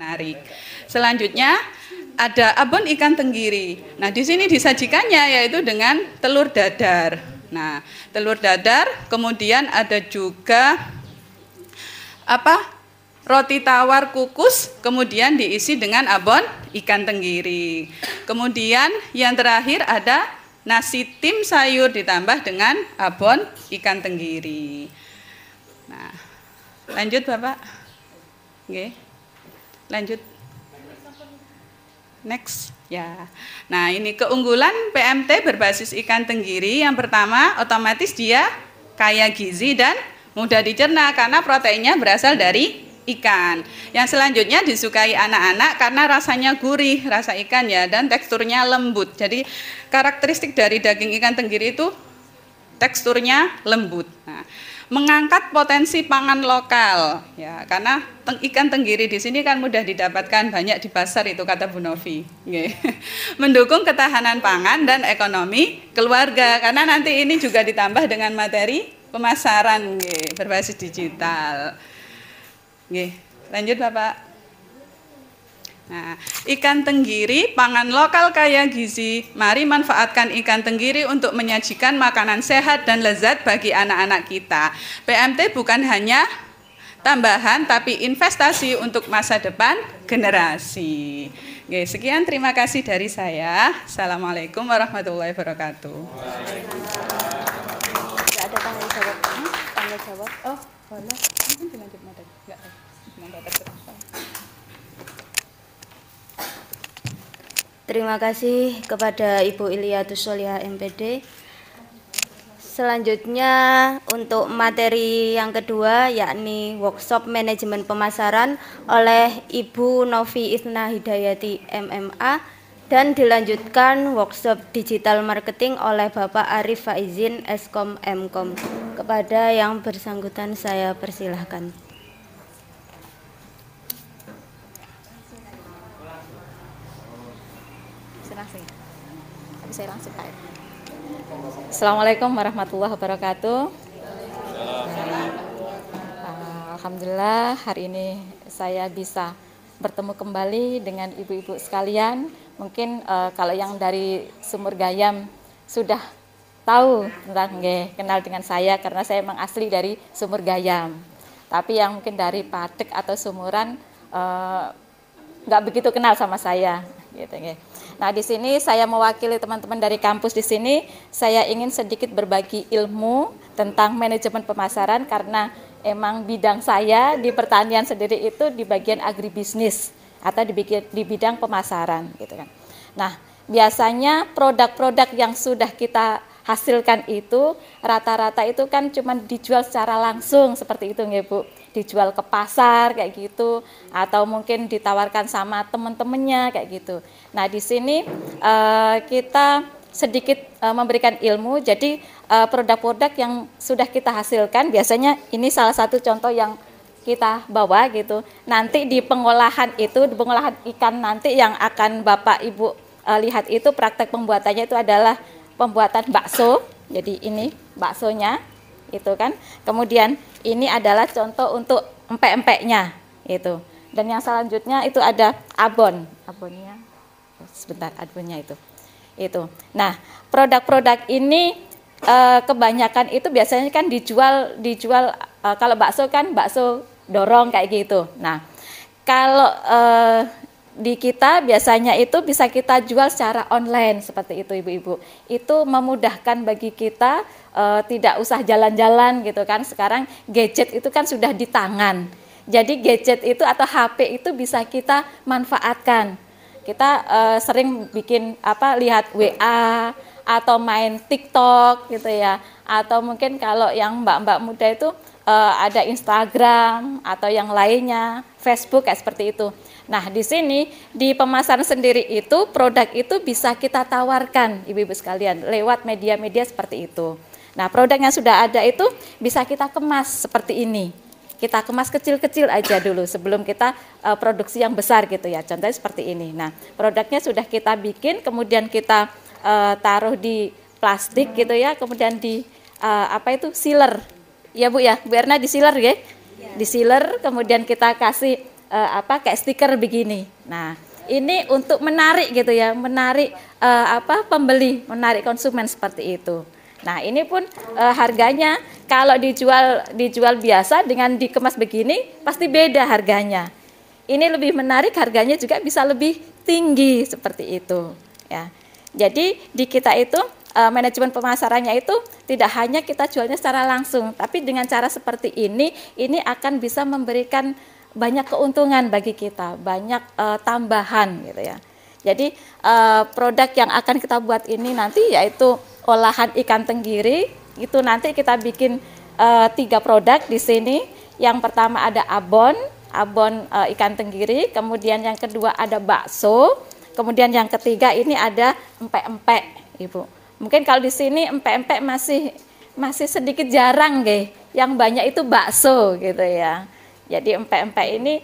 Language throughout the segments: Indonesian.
Menarik. Selanjutnya ada abon ikan tenggiri. Nah, di sini disajikannya yaitu dengan telur dadar. Nah, telur dadar, kemudian ada juga roti tawar kukus, kemudian diisi dengan abon ikan tenggiri. Kemudian yang terakhir ada nasi tim sayur ditambah dengan abon ikan tenggiri. Nah, lanjut Bapak. Oke. Lanjut. Next. Ya. Nah, ini keunggulan PMT berbasis ikan tenggiri. Yang pertama, otomatis dia kaya gizi dan mudah dicerna karena proteinnya berasal dari ikan. Yang selanjutnya disukai anak-anak karena rasanya gurih, rasa ikan ya, dan teksturnya lembut. Jadi karakteristik dari daging ikan tenggiri itu teksturnya lembut. Nah, mengangkat potensi pangan lokal ya, karena ikan tenggiri di sini kan mudah didapatkan, banyak di pasar itu kata Bu Novi. Mendukung ketahanan pangan dan ekonomi keluarga karena nanti ini juga ditambah dengan materi pemasaran berbasis digital. Lanjut Bapak. Nah, ikan tenggiri, pangan lokal kaya gizi. Mari manfaatkan ikan tenggiri untuk menyajikan makanan sehat dan lezat bagi anak-anak kita. PMT bukan hanya tambahan, tapi investasi untuk masa depan generasi. Oke, sekian, terima kasih dari saya. Assalamualaikum warahmatullahi wabarakatuh. Tidak ada tanya jawab. Tanya jawab. Oh, boleh. Mungkin dilanjut materi. Enggak terserah. Terima kasih kepada Ibu Iliatus Solihah MPD. Selanjutnya untuk materi yang kedua yakni workshop manajemen pemasaran oleh Ibu Novi Isna Hidayati MMA dan dilanjutkan workshop digital marketing oleh Bapak Arif Faizin Eskom Mkom. Kepada yang bersangkutan saya persilahkan. Saya langsung Pak. Assalamualaikum warahmatullahi wabarakatuh. Alhamdulillah hari ini saya bisa bertemu kembali dengan ibu-ibu sekalian. Mungkin kalau yang dari Sumur Gayam sudah tahu tentang kenal dengan saya karena saya memang asli dari Sumur Gayam. Tapi yang mungkin dari Padek atau Sumuran nggak begitu kenal sama saya gitu. Nah, di sini saya mewakili teman-teman dari kampus di sini. Saya ingin sedikit berbagi ilmu tentang manajemen pemasaran karena emang bidang saya di pertanian sendiri itu di bagian agribisnis atau di bidang pemasaran gitu kan. Nah, biasanya produk-produk yang sudah kita hasilkan itu rata-rata itu kan cuma dijual secara langsung seperti itu ya Bu, dijual ke pasar kayak gitu atau mungkin ditawarkan sama teman-temannya kayak gitu. Nah, di sini kita sedikit memberikan ilmu. Jadi produk-produk yang sudah kita hasilkan biasanya ini salah satu contoh yang kita bawa gitu. Nanti di pengolahan itu, di pengolahan ikan nanti yang akan Bapak Ibu lihat itu praktek pembuatannya itu adalah pembuatan bakso. Jadi ini baksonya itu kan. Kemudian ini adalah contoh untuk empek-empeknya itu. Dan yang selanjutnya itu ada abon. Abonnya sebentar, abonnya itu. Itu. Nah, produk-produk ini kebanyakan itu biasanya kan dijual kalau bakso kan bakso dorong kayak gitu. Nah, kalau di kita biasanya itu bisa kita jual secara online seperti itu ibu-ibu. Itu memudahkan bagi kita, tidak usah jalan-jalan gitu kan. Sekarang gadget itu kan sudah di tangan. Jadi gadget itu atau HP itu bisa kita manfaatkan. Kita sering bikin lihat WA atau main TikTok gitu ya. Atau mungkin kalau yang mbak-mbak muda itu ada Instagram atau yang lainnya, Facebook kayak seperti itu. Nah, di sini di pemasaran sendiri itu produk itu bisa kita tawarkan ibu-ibu sekalian lewat media-media seperti itu. Nah, produk yang sudah ada itu bisa kita kemas seperti ini. Kita kemas kecil-kecil aja dulu sebelum kita produksi yang besar gitu ya. Contohnya seperti ini. Nah, produknya sudah kita bikin, kemudian kita taruh di plastik gitu ya, kemudian di sealer. Ya Bu ya, Bu Erna di sealer ya. Di sealer, kemudian kita kasih kayak stiker begini. Nah, ini untuk menarik gitu ya, menarik pembeli, menarik konsumen seperti itu. Nah, ini pun harganya kalau dijual biasa dengan dikemas begini pasti beda harganya. Ini lebih menarik, harganya juga bisa lebih tinggi seperti itu ya. Jadi di kita itu manajemen pemasarannya itu tidak hanya kita jualnya secara langsung, tapi dengan cara seperti ini akan bisa memberikan banyak keuntungan bagi kita, banyak tambahan gitu ya. Jadi produk yang akan kita buat ini nanti yaitu olahan ikan tenggiri, itu nanti kita bikin 3 produk di sini. Yang pertama ada abon ikan tenggiri, kemudian yang kedua ada bakso, kemudian yang ketiga ini ada empek-empek, Ibu. Mungkin kalau di sini empek-empek masih sedikit jarang nggih. Yang banyak itu bakso gitu ya. Jadi empek-empek ini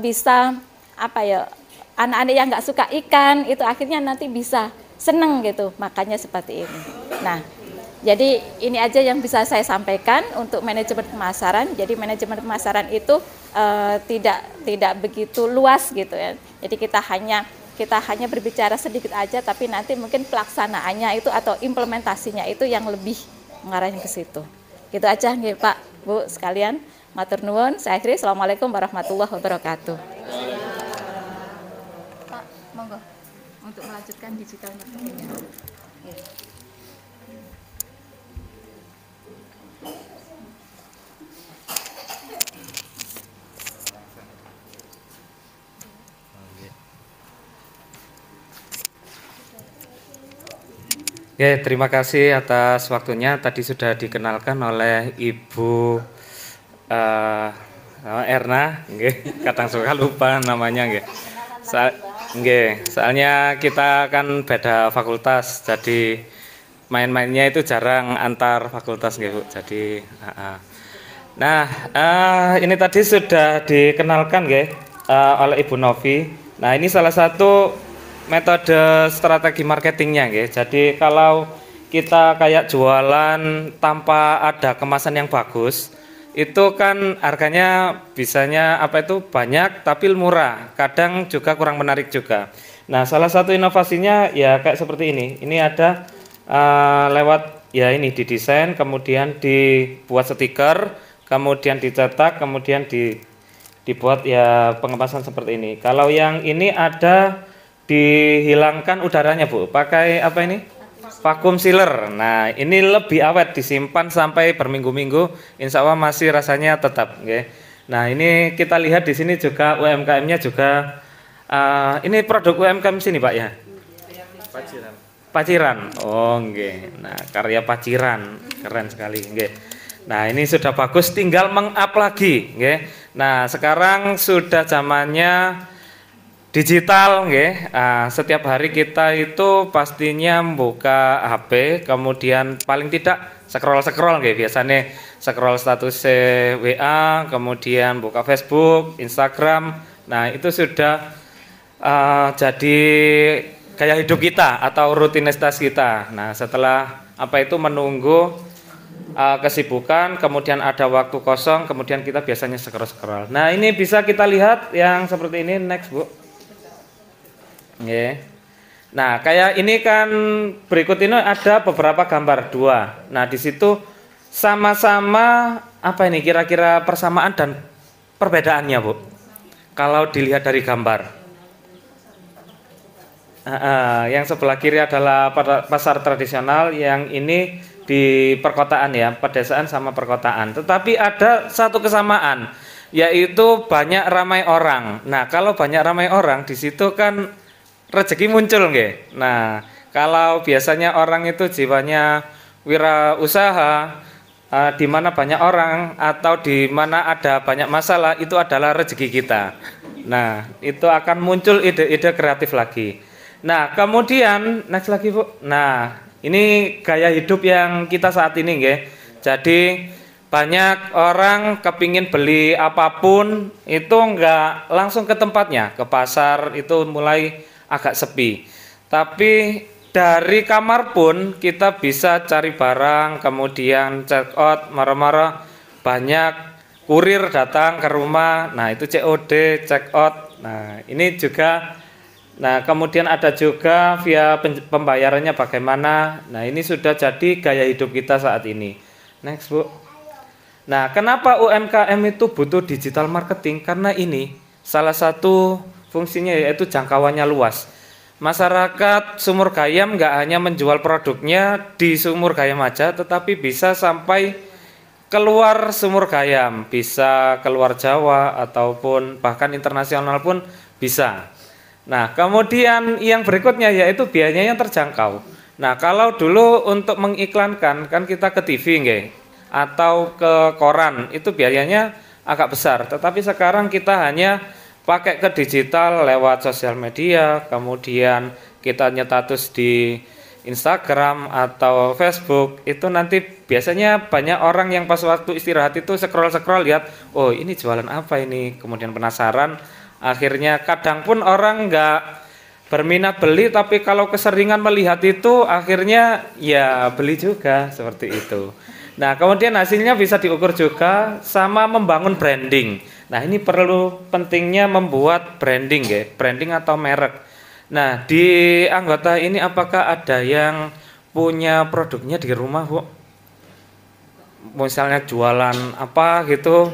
bisa anak-anak yang nggak suka ikan itu akhirnya nanti bisa seneng gitu, makanya seperti ini. Nah, jadi ini aja yang bisa saya sampaikan untuk manajemen pemasaran. Jadi manajemen pemasaran itu tidak begitu luas gitu ya. Jadi kita hanya berbicara sedikit aja, tapi nanti mungkin pelaksanaannya itu atau implementasinya itu yang lebih mengarahnya ke situ. Gitu aja nggih Pak, Bu sekalian. Matur nuwun. Saya akhiri. Assalamualaikum warahmatullahi wabarakatuh. Pak, monggo untuk melanjutkan digital marketingnya. Oke, terima kasih atas waktunya. Tadi sudah dikenalkan oleh Ibu Erna, kadang suka lupa namanya, soalnya kita kan beda fakultas, jadi main-mainnya itu jarang antar fakultas, Bu. Jadi, ini tadi sudah dikenalkan, oleh Ibu Novi. Nah, ini salah satu metode strategi marketingnya, Jadi kalau kita kayak jualan tanpa ada kemasan yang bagus, itu kan harganya bisanya banyak tapi murah, kadang juga kurang menarik juga. Nah, salah satu inovasinya ya kayak seperti ini. Ini ada lewat ya ini didesain, kemudian dibuat stiker, kemudian dicetak, kemudian dibuat ya pengemasan seperti ini. Kalau yang ini ada dihilangkan udaranya, Bu, pakai apa ini? Vacuum sealer. Nah, ini lebih awet, disimpan sampai berminggu-minggu, insya Allah masih rasanya tetap. Nah, ini kita lihat di sini juga UMKM-nya juga. Ini produk UMKM sini, Pak ya? Paciran. Oh, Nah, karya Paciran, keren sekali. Nah, ini sudah bagus, tinggal meng-up lagi. Nah, sekarang sudah zamannya digital, setiap hari kita itu pastinya membuka HP, kemudian paling tidak scroll, biasanya scroll status WA, kemudian buka Facebook, Instagram. Nah, itu sudah jadi gaya hidup kita atau rutinitas kita. Nah, setelah menunggu kesibukan, kemudian ada waktu kosong, kemudian kita biasanya scroll. Nah, ini bisa kita lihat yang seperti ini, next, Bu. Nah, kayak ini kan berikut ini ada beberapa gambar 2. Nah, di situ sama-sama ini kira-kira persamaan dan perbedaannya, Bu. Kalau dilihat dari gambar. Yang sebelah kiri adalah pasar tradisional, yang ini di perkotaan ya, pedesaan sama perkotaan. Tetapi ada satu kesamaan, yaitu banyak ramai orang. Nah, kalau banyak ramai orang di situ kan rezeki muncul, Nah, kalau biasanya orang itu jiwanya wirausaha, di mana banyak orang atau di mana ada banyak masalah, itu adalah rezeki kita. Nah, itu akan muncul ide-ide kreatif lagi. Nah, kemudian next lagi, Bu. Nah, ini gaya hidup yang kita saat ini, Jadi banyak orang kepingin beli apapun itu enggak langsung ke tempatnya, ke pasar itu mulai agak sepi. Tapi dari kamar pun kita bisa cari barang, kemudian check out, marah-marah banyak kurir datang ke rumah. Nah, itu COD, check out. Nah, ini juga. Nah, kemudian ada juga via pembayarannya bagaimana. Nah, ini sudah jadi gaya hidup kita saat ini. Next, Bu. Nah, kenapa UMKM itu butuh digital marketing? Karena ini salah satu fungsinya yaitu jangkauannya luas. Masyarakat Sumur Gayam nggak hanya menjual produknya di Sumur Gayam aja, tetapi bisa sampai keluar Sumur Gayam, bisa keluar Jawa ataupun bahkan internasional pun bisa. Nah, kemudian yang berikutnya yaitu biayanya terjangkau. Nah, kalau dulu untuk mengiklankan kan kita ke TV nggih atau ke koran, itu biayanya agak besar. Tetapi sekarang kita hanya pakai ke digital lewat sosial media, kemudian kita nyetatus di Instagram atau Facebook, itu nanti biasanya banyak orang yang pas waktu istirahat itu scroll-scroll lihat, oh ini jualan apa ini, kemudian penasaran. Akhirnya kadang pun orang nggak berminat beli, tapi kalau keseringan melihat itu akhirnya ya beli juga seperti itu. Nah, kemudian hasilnya bisa diukur juga sama membangun branding. Nah, ini perlu pentingnya membuat branding ya, branding atau merek. Nah, di anggota ini apakah ada yang punya produknya di rumah, Bu? Misalnya jualan apa gitu.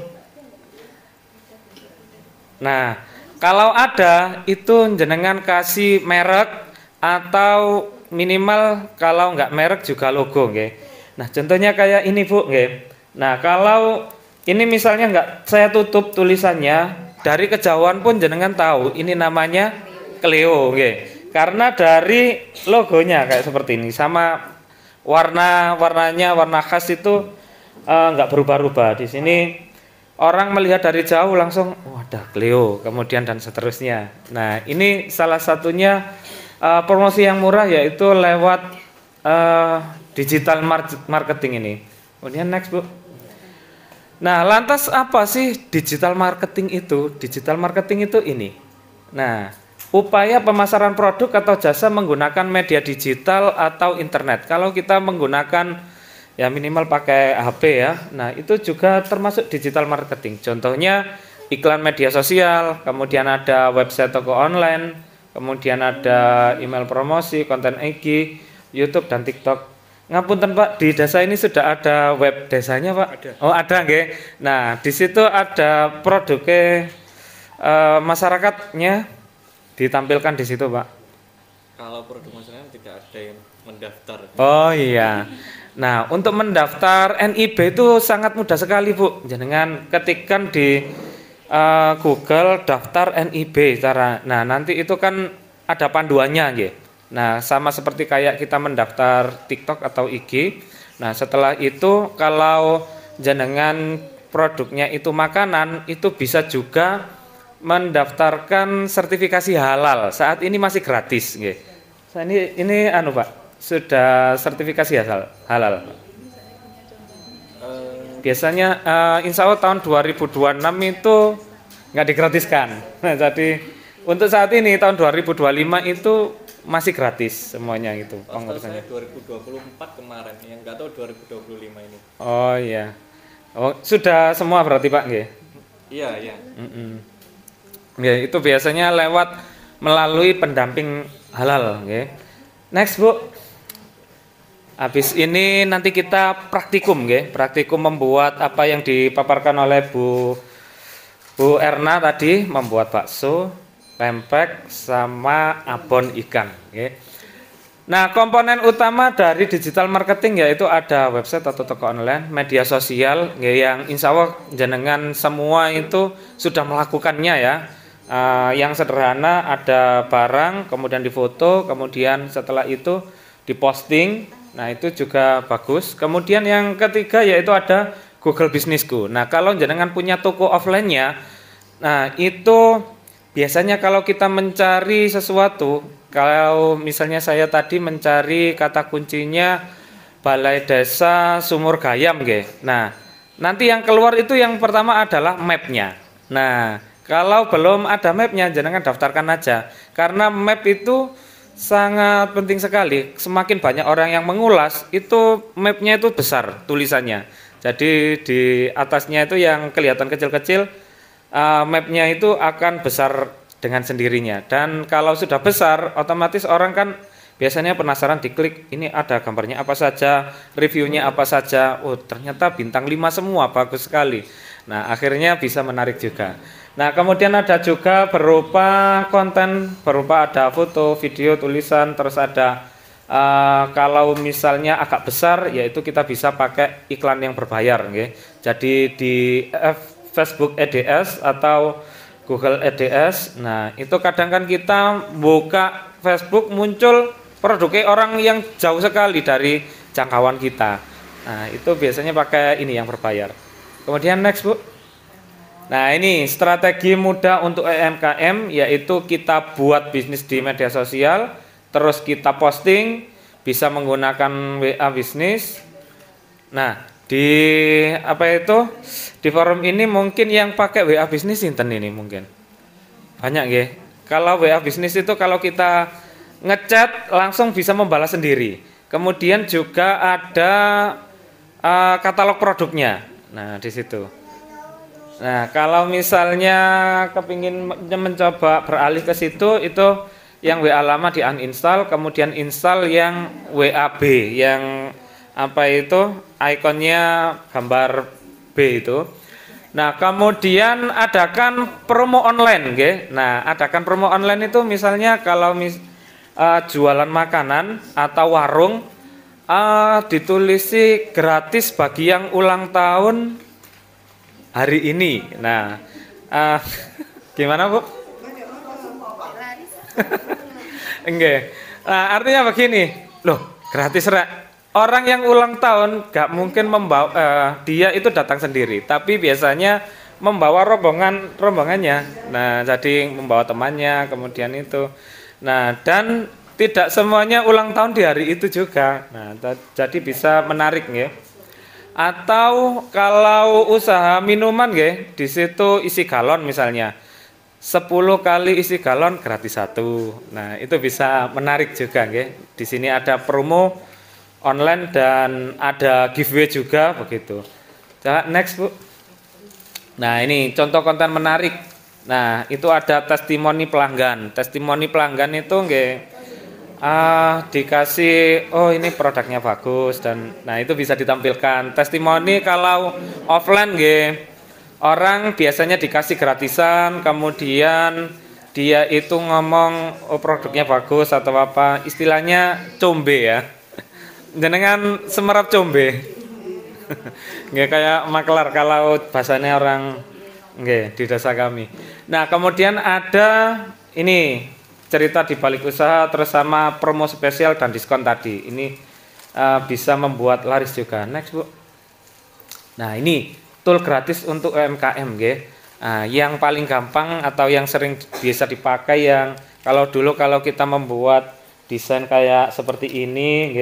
Nah, kalau ada itu jenengan kasih merek atau minimal kalau nggak merek juga logo, nggih. Nah, contohnya kayak ini, Bu, nggih. Nah, kalau ini misalnya nggak saya tutup tulisannya, dari kejauhan pun jenengan tahu ini namanya Cleo, nggih. Karena dari logonya kayak seperti ini, sama warnanya warna khas itu nggak berubah-ubah. Di sini orang melihat dari jauh langsung, ada Cleo, kemudian dan seterusnya. Nah, ini salah satunya promosi yang murah yaitu lewat digital marketing ini. Kemudian next, Bu. Nah, lantas apa sih digital marketing itu? Digital marketing itu ini. Nah, upaya pemasaran produk atau jasa menggunakan media digital atau internet. Kalau kita menggunakan ya minimal pakai HP ya. Nah, itu juga termasuk digital marketing. Contohnya iklan media sosial, kemudian ada website toko online, kemudian ada email promosi, konten IG, YouTube dan TikTok. Ngapunten Pak, di desa ini sudah ada web desanya Pak? Ada. Oh, ada nggih. Nah, di situ ada produknya masyarakatnya ditampilkan di situ Pak. Kalau produk masyarakat tidak ada yang mendaftar. Oh iya. Nah, untuk mendaftar NIB itu sangat mudah sekali, Bu. Jenengan ketikkan di Google daftar NIB cara. Nah, nanti itu kan ada panduannya nggih. Nah, sama seperti kayak kita mendaftar TikTok atau IG. Nah, setelah itu kalau jenengan produknya itu makanan, itu bisa juga mendaftarkan sertifikasi halal. Saat ini masih gratis nggih. Ini anu Pak, sudah sertifikasi halal. Biasanya insya Allah tahun 2026 itu nggak digratiskan. Nah, jadi untuk saat ini tahun 2025 itu masih gratis semuanya itu pengurusannya. 2024 kemarin, yang nggak tahu 2025 ini. Oh iya. Oh, sudah semua berarti Pak nggih? Iya, iya. Ya, itu biasanya lewat melalui pendamping halal nggih. Next, Bu. Habis ini nanti kita praktikum nggih, praktikum membuat apa yang dipaparkan oleh Bu Erna tadi, membuat bakso, pempek sama abon ikan nggih. Nah, komponen utama dari digital marketing yaitu ada website atau toko online, media sosial nggih, yang insya Allah jenengan semua itu sudah melakukannya ya. Yang sederhana ada barang, kemudian difoto, kemudian setelah itu diposting. Nah, itu juga bagus. Kemudian yang ketiga yaitu ada Google Businessku. Nah, kalau jenengan punya toko offline-nya, nah itu biasanya kalau kita mencari sesuatu, kalau misalnya saya tadi mencari kata kuncinya Balai Desa Sumur Gayam nggih. Nah, nanti yang keluar itu yang pertama adalah map-nya. Nah, kalau belum ada map-nya, jangan daftarkan aja. Karena map itu sangat penting sekali. Semakin banyak orang yang mengulas, itu map-nya itu besar tulisannya. Jadi di atasnya itu yang kelihatan kecil-kecil, mapnya itu akan besar dengan sendirinya. Dan kalau sudah besar, otomatis orang kan biasanya penasaran, diklik ini ada gambarnya apa saja, reviewnya apa saja. Oh ternyata bintang 5 semua, bagus sekali. Nah akhirnya bisa menarik juga. Nah kemudian ada juga berupa konten, berupa ada foto, video, tulisan, terus ada kalau misalnya agak besar, yaitu kita bisa pakai iklan yang berbayar, okay? Jadi di Facebook Ads atau Google Ads. Nah itu kadang kan kita buka Facebook muncul produknya orang yang jauh sekali dari jangkauan kita. Nah itu biasanya pakai ini yang berbayar. Kemudian next Bu. Nah ini strategi mudah untuk UMKM, yaitu kita buat bisnis di media sosial, terus kita posting, bisa menggunakan WA bisnis. Nah di di forum ini mungkin yang pakai WA bisnis Inten ini mungkin banyak ya. Kalau WA bisnis itu kalau kita ngechat langsung bisa membalas sendiri. Kemudian juga ada katalog produknya. Nah di situ. Nah kalau misalnya kepingin mencoba beralih ke situ, itu yang WA lama di uninstall, kemudian install yang WAB, yang ikonnya gambar B itu. Nah kemudian adakan promo online, okay? Nah adakan promo online itu misalnya kalau jualan makanan atau warung, ditulisi gratis bagi yang ulang tahun hari ini. Nah gimana Bu? Enggak. Nah, artinya begini, loh gratis Rek. Orang yang ulang tahun gak mungkin membawa, dia itu datang sendiri, tapi biasanya membawa rombongannya. Nah jadi membawa temannya, kemudian itu. Nah dan tidak semuanya ulang tahun di hari itu juga. Nah jadi bisa menarik ya. Atau kalau usaha minuman ya, di situ isi galon misalnya 10 kali isi galon gratis 1. Nah itu bisa menarik juga ya. Di sini ada promo online dan ada giveaway juga begitu. Next Bu. Nah ini contoh konten menarik. Nah itu ada testimoni pelanggan. Testimoni pelanggan itu dikasih, oh ini produknya bagus, dan nah itu bisa ditampilkan. Testimoni kalau offline orang biasanya dikasih gratisan, kemudian dia itu ngomong oh produknya bagus atau apa, istilahnya combe ya. Jenengan semerap combe. Nggak kayak maklar kalau bahasanya orang di desa kami. Nah kemudian ada ini cerita di balik usaha terus sama promo spesial dan diskon tadi. Ini bisa membuat laris juga. Next Bu. Nah ini tool gratis untuk UMKM yang paling gampang atau yang sering biasa dipakai, yang kalau kita membuat desain kayak seperti ini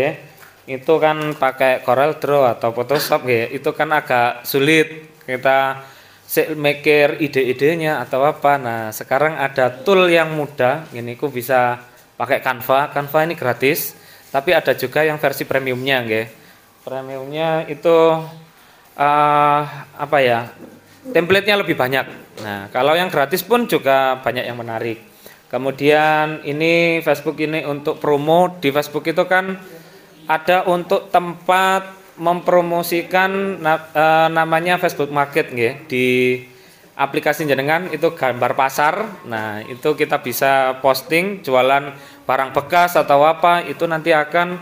itu kan pakai Corel Draw atau Photoshop itu kan agak sulit kita mikir ide-idenya atau apa. Nah sekarang ada tool yang mudah, ini ku bisa pakai Canva. Canva ini gratis, tapi ada juga yang versi premiumnya Premiumnya itu template-nya lebih banyak. Nah kalau yang gratis pun juga banyak yang menarik. Kemudian ini Facebook ini untuk promo. Di Facebook itu kan ada untuk tempat mempromosikan namanya Facebook Market di aplikasi jenengan itu gambar pasar. Nah itu kita bisa posting jualan barang bekas atau apa, itu nanti akan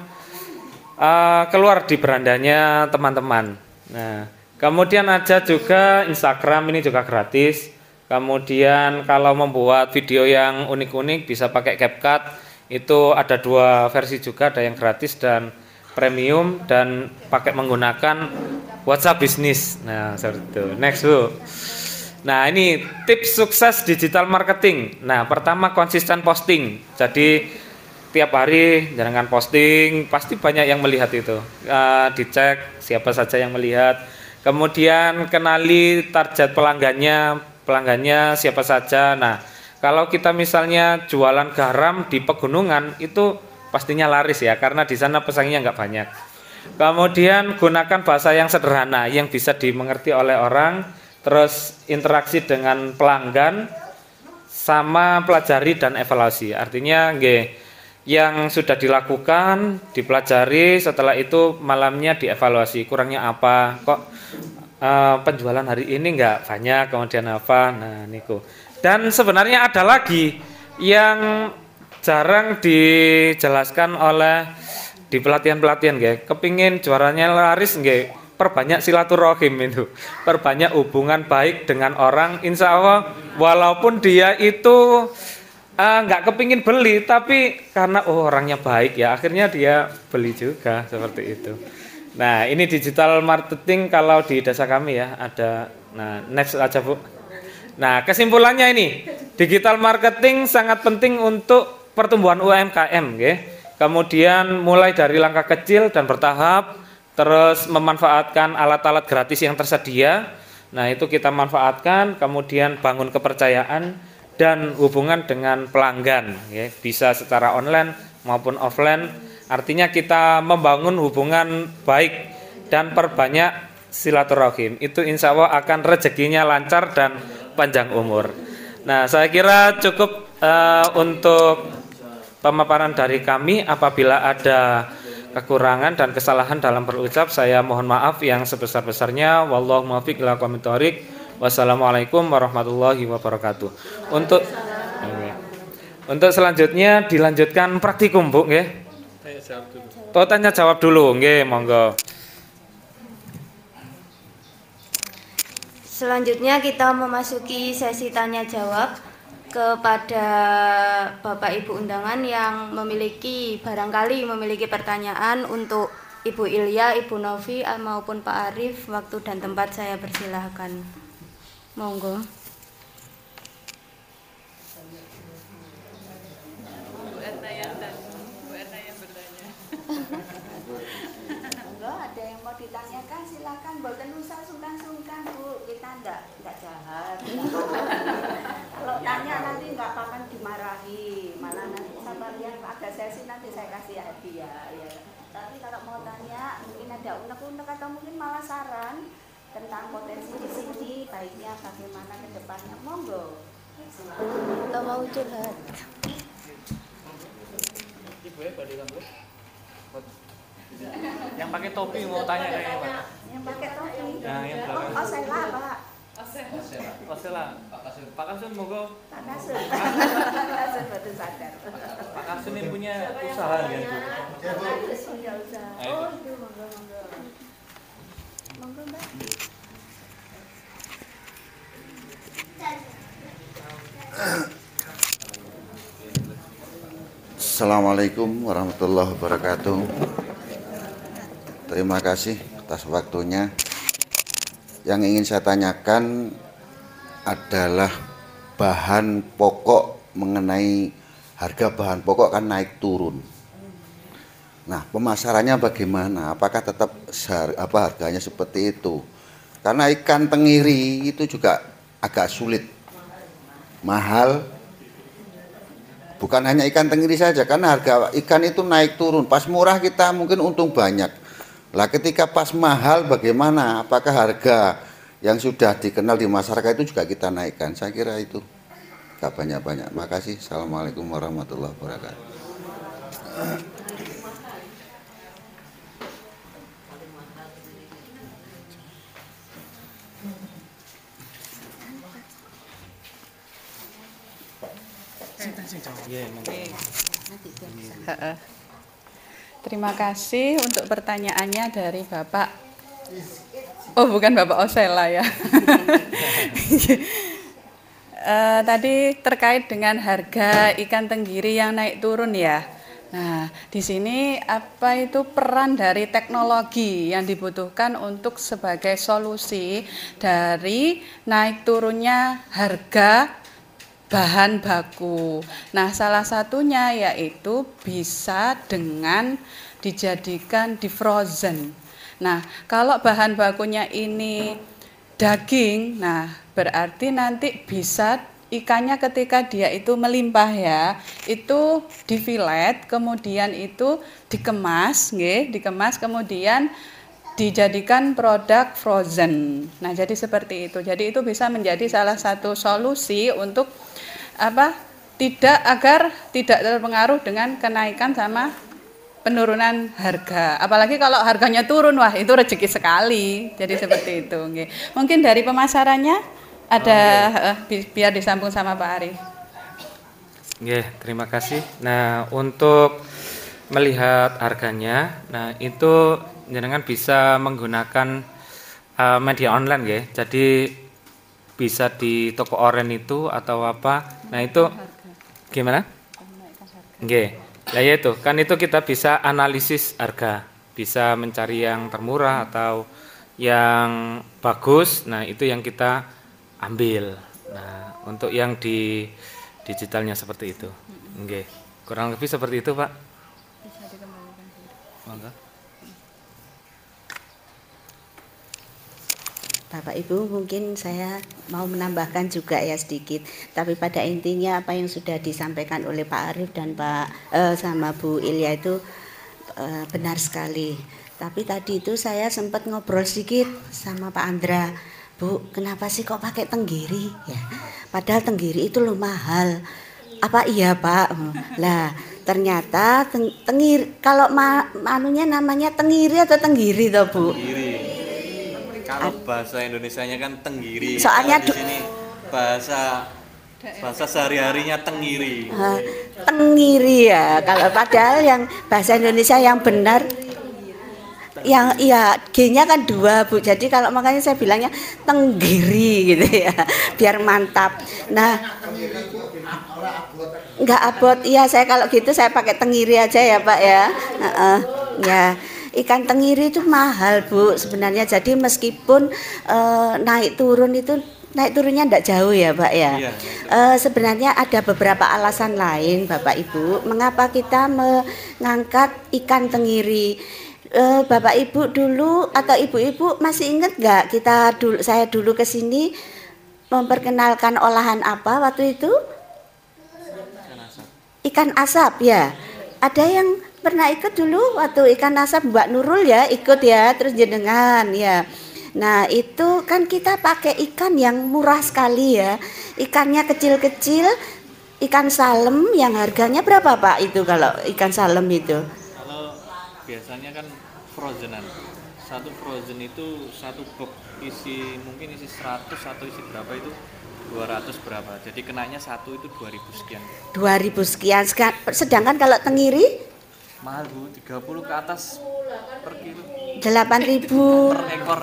keluar di berandanya teman-teman. Nah kemudian ada juga Instagram, ini juga gratis. Kemudian kalau membuat video yang unik-unik bisa pakai CapCut. Itu ada 2 versi juga, ada yang gratis dan premium, dan pakai menggunakan WhatsApp bisnis. Nah seperti itu. Next Bu. Nah ini tips sukses digital marketing. Nah pertama konsisten posting. Jadi tiap hari jangan posting, pasti banyak yang melihat itu. Dicek siapa saja yang melihat. Kemudian kenali target pelanggannya siapa saja. Nah kalau kita misalnya jualan garam di pegunungan itu pastinya laris ya, karena di sana pesaingnya nggak banyak. Kemudian gunakan bahasa yang sederhana yang bisa dimengerti oleh orang, terus interaksi dengan pelanggan, sama pelajari dan evaluasi. Artinya nggih, yang sudah dilakukan dipelajari, setelah itu malamnya dievaluasi, kurangnya apa, kok penjualan hari ini nggak banyak, kemudian apa. Nah niku. Dan sebenarnya ada lagi yang jarang dijelaskan oleh di pelatihan-pelatihan nggih. Kepingin juaranya laris nggih, perbanyak silaturahim itu, perbanyak hubungan baik dengan orang. Insya Allah walaupun dia itu nggak kepingin beli, tapi karena orangnya baik ya, akhirnya dia beli juga, seperti itu. Nah ini digital marketing kalau di desa kami ya ada. Nah next aja Bu. Nah kesimpulannya ini, digital marketing sangat penting untuk pertumbuhan UMKM nggih. Kemudian mulai dari langkah kecil dan bertahap, terus memanfaatkan alat-alat gratis yang tersedia. Nah itu kita manfaatkan, kemudian bangun kepercayaan dan hubungan dengan pelanggan, ya. Bisa secara online maupun offline. Artinya kita membangun hubungan baik dan perbanyak silaturahim. Itu insya Allah akan rezekinya lancar dan panjang umur. Nah saya kira cukup untuk pemaparan dari kami. Apabila ada kekurangan dan kesalahan dalam berucap, saya mohon maaf yang sebesar-besarnya. Wallahu muwaffiq ila aqwamit thoriq. Wassalamualaikum warahmatullahi wabarakatuh. Untuk selanjutnya dilanjutkan praktikum, Bu, nggih. Tanya jawab dulu, nggih, monggo. Selanjutnya kita memasuki sesi tanya jawab kepada Bapak Ibu undangan yang barangkali memiliki pertanyaan untuk Ibu Ilya, Ibu Novi maupun Pak Arif. Waktu dan tempat saya persilahkan. Monggo. Monggo, ada yang mau ditanyakan silakan. Boten usah sungkan-sungkan Bu, kita enggak jahat. Kalau tanya nanti enggak akan dimarahi, malah nanti sama yang ada sesi nanti saya kasih hadiah ya. Tapi kalau mau tanya mungkin ada unek-unek atau mungkin malah saran tentang potensi di sini, baiknya bagaimana ke depannya, monggo. Atau mau curhat. Ibu ya, Pak Dekan, Bu. Yang pakai topi mau tanya kayaknya, Pak. Yang pakai topi. Nah, yang belakang. Oh, saya lah, Pak. Osela. Pak Kasun monggo. Pak Kasun. Pak Kasun baru sadar. Pak Kasun yang punya usaha ya, Bu. Pak Kasun punya usaha. Oh, itu monggo. Monggo, Mbak. Assalamualaikum warahmatullahi wabarakatuh. Terima kasih atas waktunya. Yang ingin saya tanyakan adalah bahan pokok, mengenai harga bahan pokok kan naik turun. Nah, pemasarannya bagaimana? Apakah tetap harganya seperti itu? Karena ikan tenggiri itu juga agak sulit, mahal. Bukan hanya ikan tenggiri saja, karena harga ikan itu naik turun. Pas murah kita mungkin untung banyak. Lah ketika pas mahal bagaimana? Apakah harga yang sudah dikenal di masyarakat itu juga kita naikkan? Saya kira itu gak banyak-banyak. Makasih. Assalamualaikum warahmatullahi wabarakatuh. Terima kasih untuk pertanyaannya dari Bapak. Oh, bukan Bapak Osela ya. Tadi terkait dengan harga ikan tenggiri yang naik turun ya. Nah, di sini apa itu peran dari teknologi yang dibutuhkan untuk sebagai solusi dari naik turunnya harga bahan baku. Nah, salah satunya yaitu bisa dengan dijadikan di frozen. Nah, kalau bahan bakunya ini daging, nah berarti nanti bisa ikannya ketika dia itu melimpah ya, itu difilet, kemudian itu dikemas, nggih, dikemas kemudian dijadikan produk frozen. Nah, jadi seperti itu. Jadi itu bisa menjadi salah satu solusi untuk agar tidak terpengaruh dengan kenaikan sama penurunan harga. Apalagi kalau harganya turun, wah itu rezeki sekali. Jadi seperti itu, nggih. Mungkin dari pemasarannya ada biar disambung sama Pak Arif. Nggih, terima kasih. Nah, untuk melihat harganya, nah itu jenengan bisa menggunakan media online nggih. Jadi bisa di toko oren itu atau apa. Nah, itu gimana? Nggih. Lah ya itu, kan itu kita bisa analisis harga. Bisa mencari yang termurah atau yang bagus. Nah, itu yang kita ambil. Nah, untuk yang di digitalnya seperti itu. Nggih. Kurang lebih seperti itu, Pak. Bisa dikembalikan. Monggo. Bapak Ibu, mungkin saya mau menambahkan juga ya sedikit, tapi pada intinya apa yang sudah disampaikan oleh Pak Arif dan sama Bu Ilya itu benar sekali. Tapi tadi itu saya sempat ngobrol sedikit sama Pak Andra, Bu, kenapa sih kok pakai tenggiri? Ya, padahal tenggiri itu loh mahal. Apa iya Pak? Lah ternyata tenggiri kalau anunya namanya tenggiri atau tenggiri toh Bu? Tenggiri. Kalau bahasa Indonesianya kan tenggiri. Soalnya di sini bahasa sehari-harinya tenggiri. Tenggiri ya. Kalau padahal yang bahasa Indonesia yang benar yang iya G-nya kan 2 Bu. Jadi kalau makanya saya bilangnya tenggiri gitu ya. Biar mantap. Nah, enggak abot. Iya, saya kalau gitu saya pakai tenggiri aja ya, Pak ya. Ya. Ikan tenggiri itu mahal Bu sebenarnya, jadi meskipun naik turunnya tidak jauh ya Pak ya. Iya. Sebenarnya ada beberapa alasan lain Bapak Ibu mengapa kita mengangkat ikan tenggiri. Bapak Ibu dulu atau ibu-ibu masih ingat nggak saya dulu ke sini memperkenalkan olahan apa waktu itu? Ikan asap ya. Ada yang pernah ikut dulu waktu ikan asap Mbak Nurul ya ikut ya, terus jenengan ya. Nah itu kan kita pakai ikan yang murah sekali ya, ikannya kecil-kecil, ikan salem yang harganya berapa Pak itu kalau ikan salem itu? Kalau biasanya kan frozenan, satu frozen itu satu box mungkin isi 100 atau isi berapa itu 200 berapa, jadi kenanya satu itu 2000 sekian. 2000 sekian, sedangkan kalau tenggiri? Mahal Bu, 30 ke atas per kilo. 8.000 per ekor.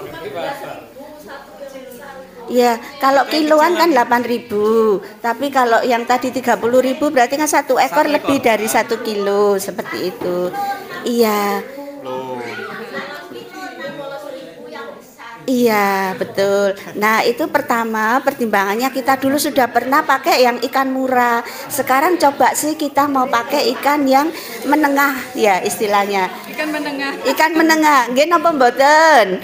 Ya, kalau kiloan kan 8.000. Tapi kalau yang tadi 30.000 berarti kan 1 ekor lebih dari 1 kilo seperti itu. Iya. Iya, betul. Nah, itu pertama pertimbangannya kita dulu sudah pernah pakai yang ikan murah. Sekarang coba sih kita mau pakai ikan yang menengah ya istilahnya. Ikan menengah. Ikan menengah. Nggih napa mboten?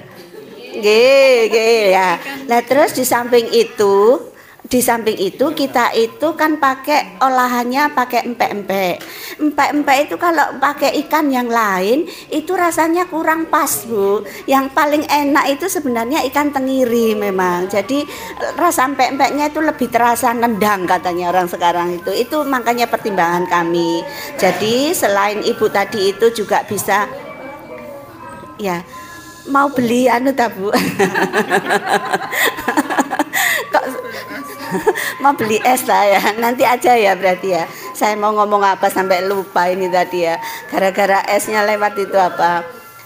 Nggih ya. Nah, terus di samping itu kita itu kan pakai olahannya pakai empek-empek. Empek-empek itu kalau pakai ikan yang lain itu rasanya kurang pas Bu. Yang paling enak itu sebenarnya ikan tenggiri memang. Jadi rasa empek-empeknya itu lebih terasa nendang katanya orang sekarang itu. Itu makanya pertimbangan kami. Jadi selain Ibu tadi itu juga bisa ya mau beli ta Bu. Kok mau beli es lah ya, nanti aja ya berarti ya. Saya mau ngomong apa sampai lupa ini tadi ya, gara-gara esnya lewat itu apa.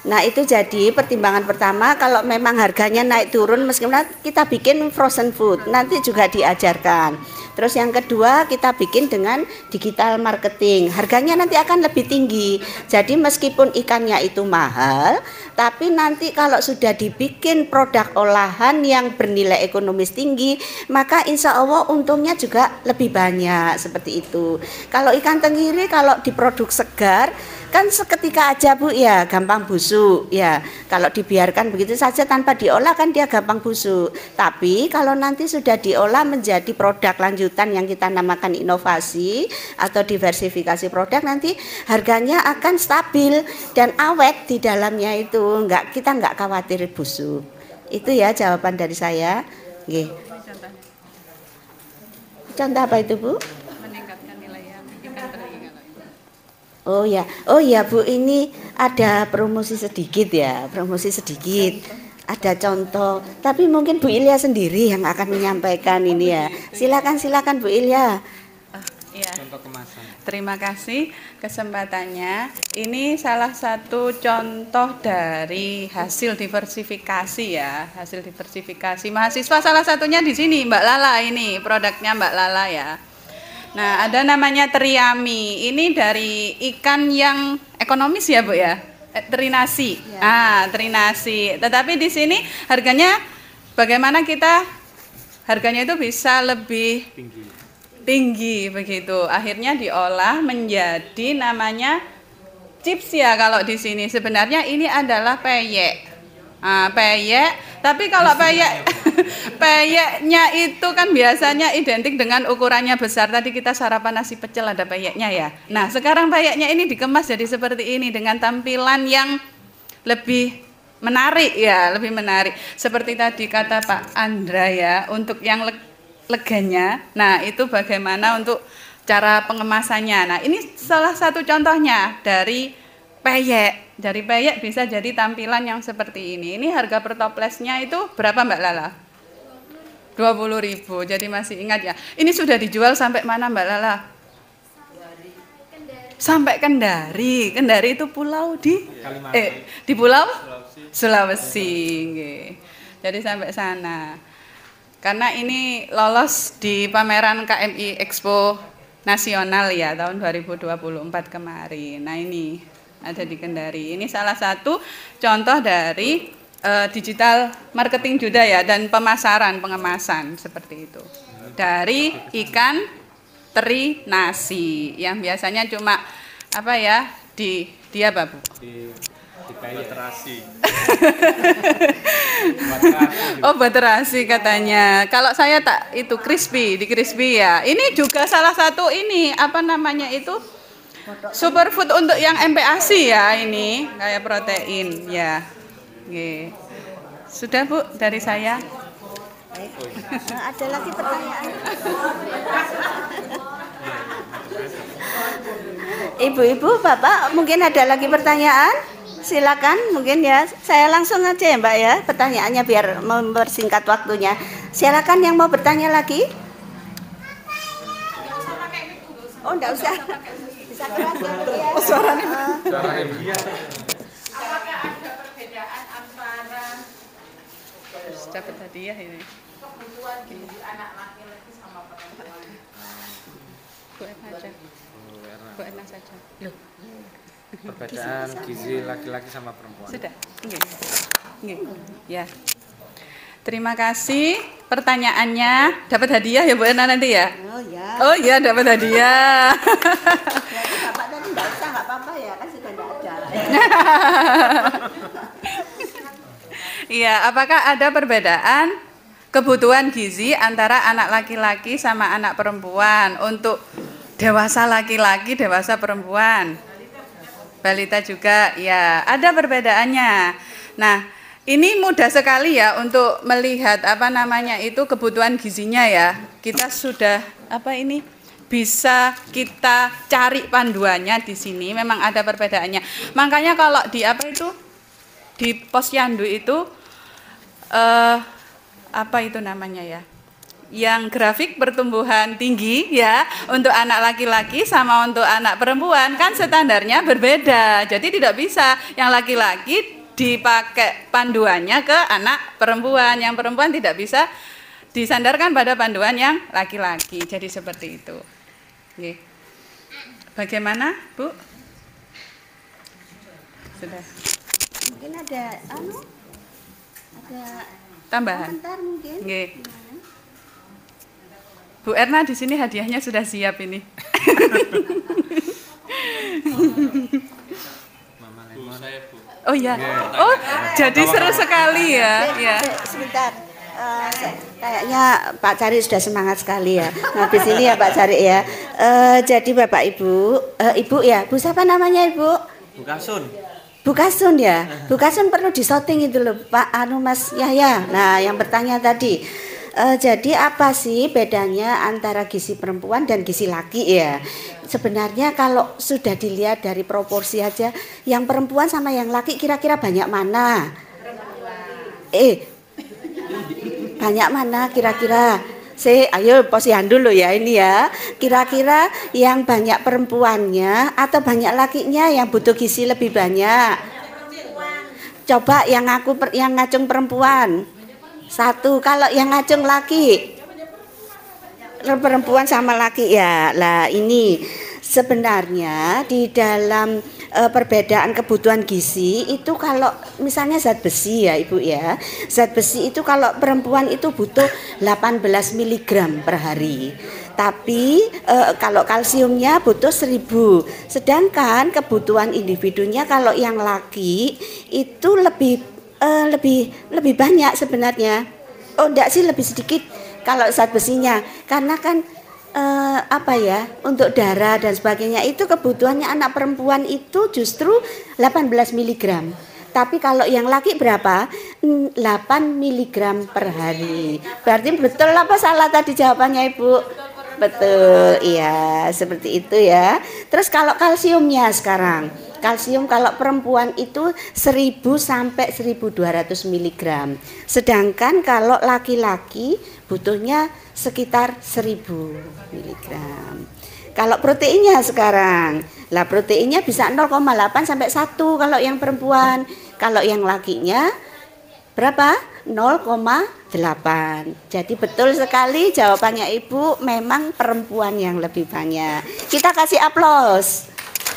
Nah itu jadi pertimbangan pertama, kalau memang harganya naik turun meskipun kita bikin frozen food, nanti juga diajarkan. Terus yang kedua kita bikin dengan digital marketing, harganya nanti akan lebih tinggi. Jadi meskipun ikannya itu mahal, tapi nanti kalau sudah dibikin produk olahan yang bernilai ekonomis tinggi, maka insya Allah untungnya juga lebih banyak seperti itu. Kalau ikan tenggiri kalau diproduk segar, kan seketika aja Bu ya, gampang busuk. busuk ya. Kalau dibiarkan begitu saja tanpa diolah kan dia gampang busuk. Tapi kalau nanti sudah diolah menjadi produk lanjutan yang kita namakan inovasi atau diversifikasi produk, nanti harganya akan stabil dan awet di dalamnya itu. Kita nggak khawatir busuk. Itu ya jawaban dari saya. Nggih. Contoh apa itu, Bu? Meningkatkan nilai ikan teri kalau itu. Oh ya Bu, ini ada promosi sedikit ya, promosi sedikit. Ada contoh, tapi mungkin Bu Ilya sendiri yang akan menyampaikan ini ya. Silakan Bu Ilya. Iya. Contoh kemasan. Terima kasih kesempatannya. Ini salah satu contoh dari hasil diversifikasi ya, hasil diversifikasi mahasiswa, salah satunya di sini Mbak Lala, ini produknya Mbak Lala ya. Nah, ada namanya teriami. Ini dari ikan yang ekonomis ya, Bu ya. Terinasi. Ya. Terinasi. Tetapi di sini harganya bagaimana harganya itu bisa lebih tinggi begitu. Akhirnya diolah menjadi namanya chips ya kalau di sini. Sebenarnya ini adalah peyek. Peyek, tapi kalau peyeknya itu kan biasanya identik dengan ukurannya besar. Tadi kita sarapan nasi pecel ada peyeknya ya. Nah, sekarang peyeknya ini dikemas jadi seperti ini dengan tampilan yang lebih menarik ya, lebih menarik. Seperti tadi kata Pak Andra ya, untuk yang leganya. Nah, itu bagaimana untuk cara pengemasannya. Nah, ini salah satu contohnya dari peyek. Dari peyek bisa jadi tampilan yang seperti ini. Ini harga per toplesnya itu berapa Mbak Lala? 20.000. Jadi masih ingat ya. Ini sudah dijual sampai mana Mbak Lala? Sampai Kendari. Kendari itu pulau di di pulau Sulawesi. Jadi sampai sana. Karena ini lolos di pameran KMI Expo Nasional ya tahun 2024 kemarin. Nah, ini ada di Kendari. Ini salah satu contoh dari digital marketing juga ya, dan pemasaran, pengemasan seperti itu. Dari ikan teri nasi yang biasanya cuma apa ya di apa Bu? Di terasi. Oh, buat terasi katanya. Kalau saya tak itu crispy, di crispy ya. Ini juga salah satu ini apa namanya itu superfood untuk yang MPASI ya, ini kayak protein ya. Oke. Sudah Bu dari saya. Ada lagi pertanyaan? Ibu-ibu, Bapak, mungkin ada lagi pertanyaan? Silakan, mungkin ya. Saya langsung aja ya Mbak ya, pertanyaannya biar mempersingkat waktunya. Silakan yang mau bertanya lagi. Oh, enggak usah. Bisa keras ya Bu ya. Suaranya. Apakah ada perbedaan antara Dapat hadiah ini. kebutuhan gizi anak laki-laki sama perempuan? Bu Erna aja. Bu Erna saja. Loh. Perbedaan gizi laki-laki sama perempuan. Sudah. Nggih. Ya. Terima kasih pertanyaannya. Dapat hadiah ya Bu Erna nanti ya? Oh ya. Oh iya, dapat hadiah. Berarti Bapak tadi enggak usah, enggak apa-apa ya, kan sudah enggak ada. Iya, apakah ada perbedaan kebutuhan gizi antara anak laki-laki sama anak perempuan untuk dewasa laki-laki, dewasa perempuan? Balita juga, ya ada perbedaannya. Nah, ini mudah sekali ya untuk melihat apa namanya itu kebutuhan gizinya ya. Kita sudah bisa kita cari panduannya di sini. Memang ada perbedaannya. Makanya kalau di Posyandu itu yang grafik pertumbuhan tinggi ya untuk anak laki-laki sama untuk anak perempuan kan standarnya berbeda. Jadi tidak bisa yang laki-laki dipakai panduannya ke anak perempuan, yang perempuan tidak bisa disandarkan pada panduan yang laki-laki. Jadi seperti itu. Oke. Bagaimana, Bu? Sudah. Mungkin ada Tambahan. komentar mungkin. Nggih. Bu Erna di sini hadiahnya sudah siap ini. Bu, saya Bu. Oh ya. Oh, jadi seru sekali ya. Ya. Sebentar. Kayaknya Pak Cari sudah semangat sekali ya. Habis ini ya Pak Cari ya. Jadi Bapak Ibu, Ibu ya, Bu siapa namanya Ibu? Bu Kasun. Bu Kasun ya. Bu Kasun perlu disorting itu loh Pak Mas Yahya. Nah, yang bertanya tadi. Jadi apa sih bedanya antara gizi perempuan dan gizi laki ya? Sebenarnya kalau sudah dilihat dari proporsi aja, yang perempuan sama yang laki kira-kira banyak mana? Banyak mana kira-kira? Ayo posisian dulu ya ini ya. Kira-kira yang banyak perempuannya atau banyak lakinya yang butuh gizi lebih banyak? Coba yang ngacung perempuan. 1, kalau yang ngacung laki. Perempuan sama laki ya. Lah ini sebenarnya di dalam perbedaan kebutuhan gizi itu kalau misalnya zat besi ya Ibu ya. Zat besi itu kalau perempuan itu butuh 18 mg per hari. Tapi kalau kalsiumnya butuh 1000. Sedangkan kebutuhan individunya kalau yang laki itu lebih banyak sebenarnya. Oh enggak sih, lebih sedikit kalau zat besinya. Karena kan untuk darah dan sebagainya itu kebutuhannya anak perempuan itu justru 18 mg. Tapi kalau yang laki berapa? 8 mg per hari. Berarti betul apa salah tadi jawabannya Ibu? Betul, iya seperti itu ya. Terus kalau kalsiumnya sekarang, kalsium kalau perempuan itu 1000 sampai 1200 mg. Sedangkan kalau laki-laki butuhnya sekitar 1000 mg. Kalau proteinnya sekarang, lah proteinnya bisa 0,8 sampai 1 kalau yang perempuan. Kalau yang lakinya berapa? 0,8. Jadi betul sekali jawabannya Ibu, memang perempuan yang lebih banyak. Kita kasih aplaus.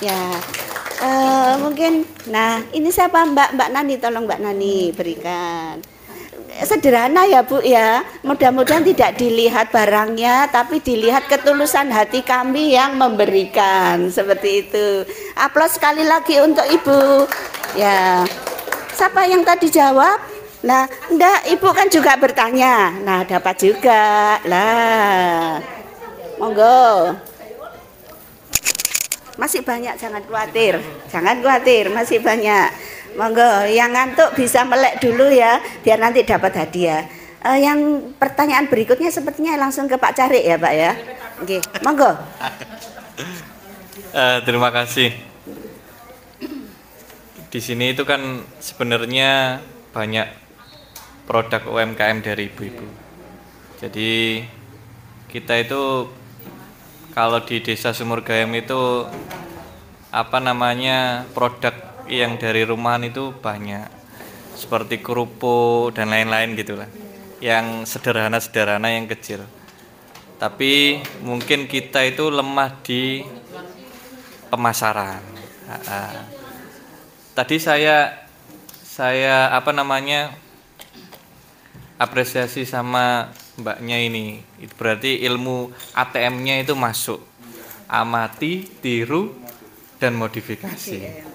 Ya. Mungkin nah ini siapa Mbak Nani, tolong Mbak Nani berikan. Sederhana ya Bu ya, mudah-mudahan tidak dilihat barangnya tapi dilihat ketulusan hati kami yang memberikan, seperti itu. Aplaus sekali lagi untuk Ibu ya. Siapa yang tadi jawab? Nah enggak, Ibu kan juga bertanya, nah dapat juga lah, monggo. Masih banyak, jangan khawatir, masih banyak. Monggo, yang ngantuk bisa melek dulu ya, biar nanti dapat hadiah. Yang pertanyaan berikutnya sepertinya langsung ke Pak Cari ya Pak ya. Oke, monggo. Terima kasih. Di sini itu kan sebenarnya banyak produk UMKM dari ibu-ibu. Jadi kita itu kalau di Desa Sumur Gayam itu produk yang dari rumahan itu banyak, seperti kerupuk dan lain-lain gitulah, yang sederhana-sederhana, yang kecil. Tapi mungkin kita itu lemah di pemasaran. Tadi saya apresiasi sama Mbaknya ini, itu berarti ilmu ATM-nya itu masuk, amati, tiru, dan modifikasi.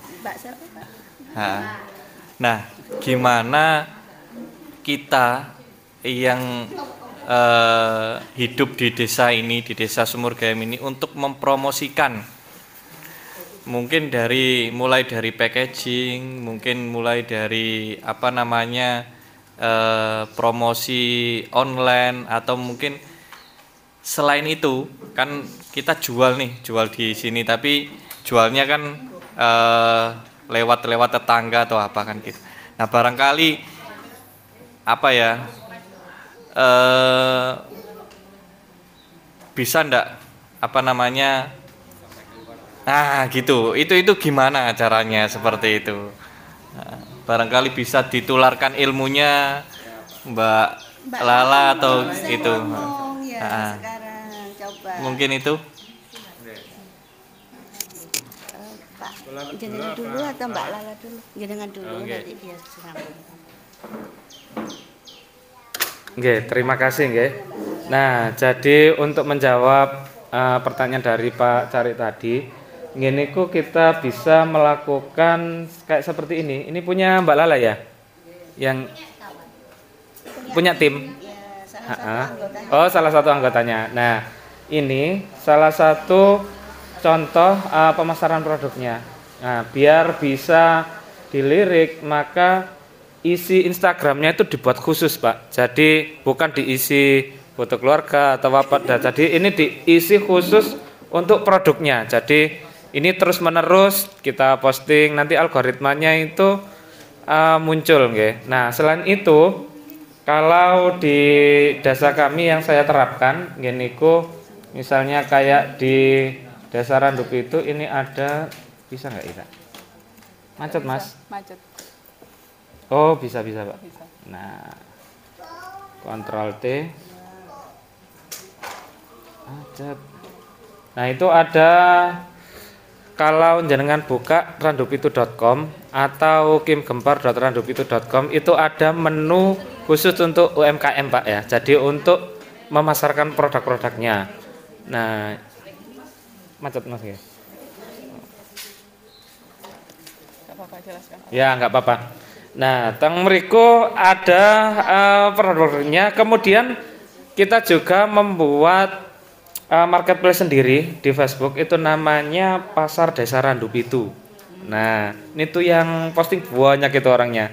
Nah, gimana kita yang hidup di desa ini, di Desa Sumur Gayam ini, untuk mempromosikan, mungkin mulai dari packaging, mungkin mulai dari promosi online, atau mungkin selain itu kan kita jual di sini, tapi jualnya kan lewat tetangga atau apa kan gitu. Nah barangkali bisa ndak nah gitu, itu gimana caranya seperti itu. Nah, barangkali bisa ditularkan ilmunya Mbak Lala atau itu ya, sekarang coba. Mungkin itu Pak jenengan dulu atau Mbak Lala dulu? Jenengan dulu, nanti dia sambung. Oke, terima kasih nggih. Nah, jadi untuk menjawab pertanyaan dari Pak Cari tadi, Gini ku kita bisa melakukan kayak seperti ini. Ini punya Mbak Lala ya? Yang punya tim? Oh, salah satu anggotanya. Nah, ini salah satu contoh pemasaran produknya. Nah, biar bisa dilirik, maka isi Instagramnya itu dibuat khusus, Pak. Jadi bukan diisi foto keluarga atau apa. Jadi ini diisi khusus untuk produknya. Jadi ini terus menerus kita posting, nanti algoritmanya itu muncul, nggih. Nah, selain itu, kalau di desa kami yang saya terapkan, nggih niku, misalnya kayak di Desa Randup itu ini ada, bisa nggak Ira? Macet Mas? Macet. Oh bisa Pak. Bisa. Nah, Ctrl T. Macet. Nah itu ada, kalau jenengan buka randupitu.com atau kimgempar.randupitu.com itu ada menu khusus untuk UMKM Pak ya. Jadi untuk memasarkan produk-produknya. Nah, macet Mas ya. Enggak apa-apa, jelaskan. Ya, nggak apa-apa. Nah, teng mriku ada produknya. Kemudian kita juga membuat marketplace sendiri di Facebook, itu namanya Pasar Desa Randup itu. Nah, ini tuh yang posting banyak itu orangnya.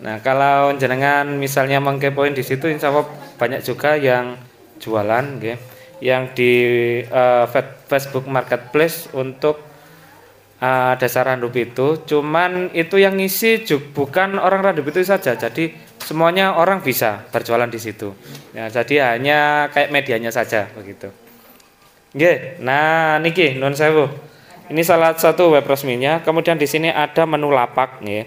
Nah, kalau jenengan misalnya mengkepoin di situ, insya Allah banyak juga yang jualan, okay, yang di Facebook Marketplace untuk Desa Randup itu. Cuman itu yang ngisi bukan orang Randup itu saja, jadi semuanya orang bisa berjualan di situ. Nah, jadi hanya kayak medianya saja begitu. Nggih, nah niki nun sewu. Ini salah satu web resminya. Kemudian di sini ada menu lapak nggih.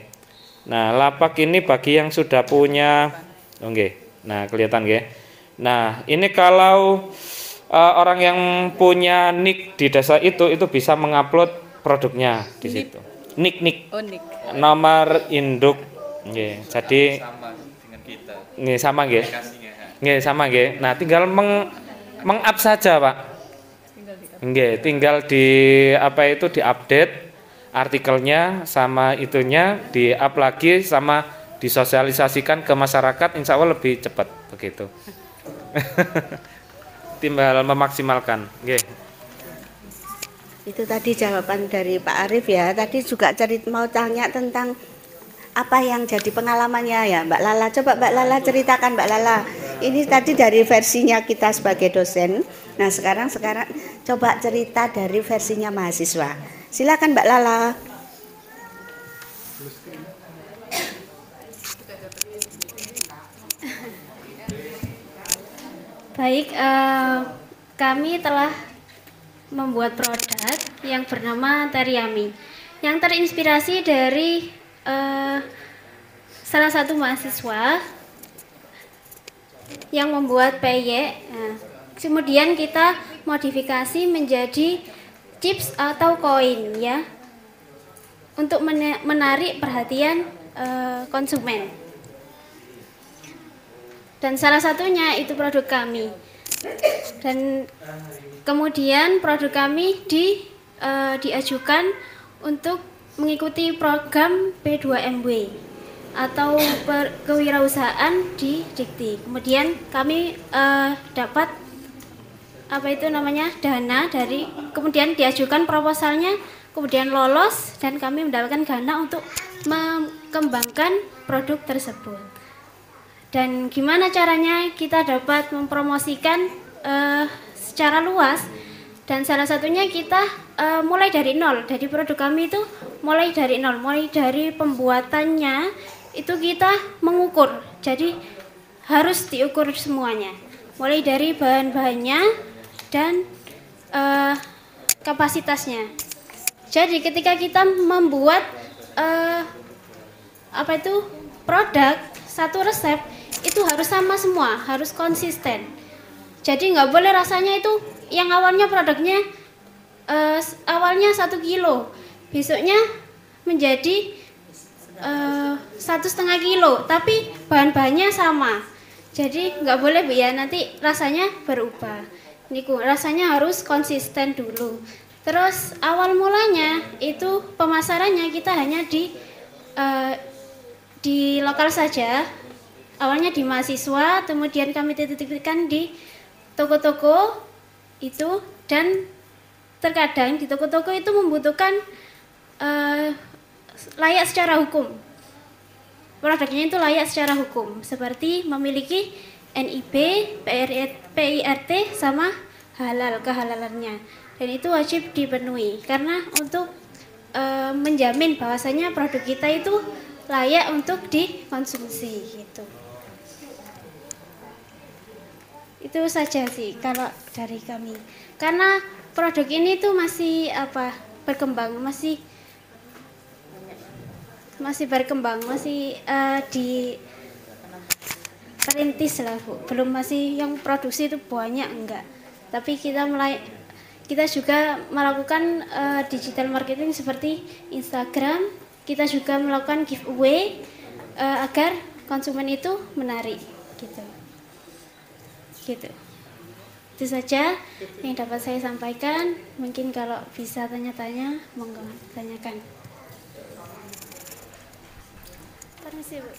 Nah, lapak ini bagi yang sudah punya, nggih. Nah, kelihatan nggih. Nah, ini kalau orang yang punya nick di desa itu bisa mengupload produknya di situ. Nick. Oh, nick. Nomor induk nggih. Jadi Sama dengan kita. nggih sama nggih. Aplikasinya. Nggih sama nggih. Nah, tinggal meng-up saja, Pak. Nggih, tinggal di di-update artikelnya sama itunya, di-up lagi sama disosialisasikan ke masyarakat, insya Allah lebih cepat begitu. Tinggal memaksimalkan. Nggih. Itu tadi jawaban dari Pak Arif ya. Tadi juga mau tanya tentang apa yang jadi pengalamannya ya Mbak Lala. Coba Mbak Lala ceritakan Mbak Lala. Ini tadi dari versinya kita sebagai dosen. Nah sekarang coba cerita dari versinya mahasiswa. Silakan Mbak Lala. Baik, kami telah membuat produk yang bernama Teriyami, yang terinspirasi dari salah satu mahasiswa yang membuat peyek. Nah, kemudian kita modifikasi menjadi chips atau koin ya, untuk menarik perhatian konsumen. Dan salah satunya itu produk kami. Dan kemudian produk kami diajukan untuk mengikuti program P2MW atau kewirausahaan di Dikti. Kemudian kami dapat dana dari, kemudian diajukan proposalnya, kemudian lolos dan kami mendapatkan dana untuk mengembangkan produk tersebut. Dan gimana caranya kita dapat mempromosikan secara luas, dan salah satunya kita mulai dari nol. Jadi produk kami itu mulai dari nol, mulai dari pembuatannya itu kita mengukur. Jadi harus diukur semuanya, mulai dari bahan-bahannya dan kapasitasnya. Jadi ketika kita membuat produk, satu resep itu harus sama semua, harus konsisten. Jadi nggak boleh rasanya itu yang awalnya produknya awalnya 1 kilo, besoknya menjadi 1,5 kilo, tapi bahan-bahannya sama. Jadi nggak boleh Bu ya, nanti rasanya berubah. Niku rasanya harus konsisten dulu. Terus awal mulanya itu pemasarannya kita hanya di lokal saja. Awalnya di mahasiswa, kemudian kami titipkan di toko-toko itu, dan terkadang di toko-toko itu membutuhkan layak secara hukum. Produknya itu layak secara hukum, seperti memiliki NIB, PIRT, sama halal, kehalalannya. Dan itu wajib dipenuhi, karena untuk menjamin bahwasanya produk kita itu layak untuk dikonsumsi gitu. Itu saja sih kalau dari kami. Karena produk ini tuh masih berkembang, masih berkembang, masih perintis lah Bu. Belum masih yang produksi itu banyak enggak. Tapi kita juga melakukan digital marketing seperti Instagram. Kita juga melakukan giveaway agar konsumen itu menarik gitu. Itu saja yang dapat saya sampaikan. Mungkin kalau bisa tanya-tanya, monggo tanyakan. Permisi Bu.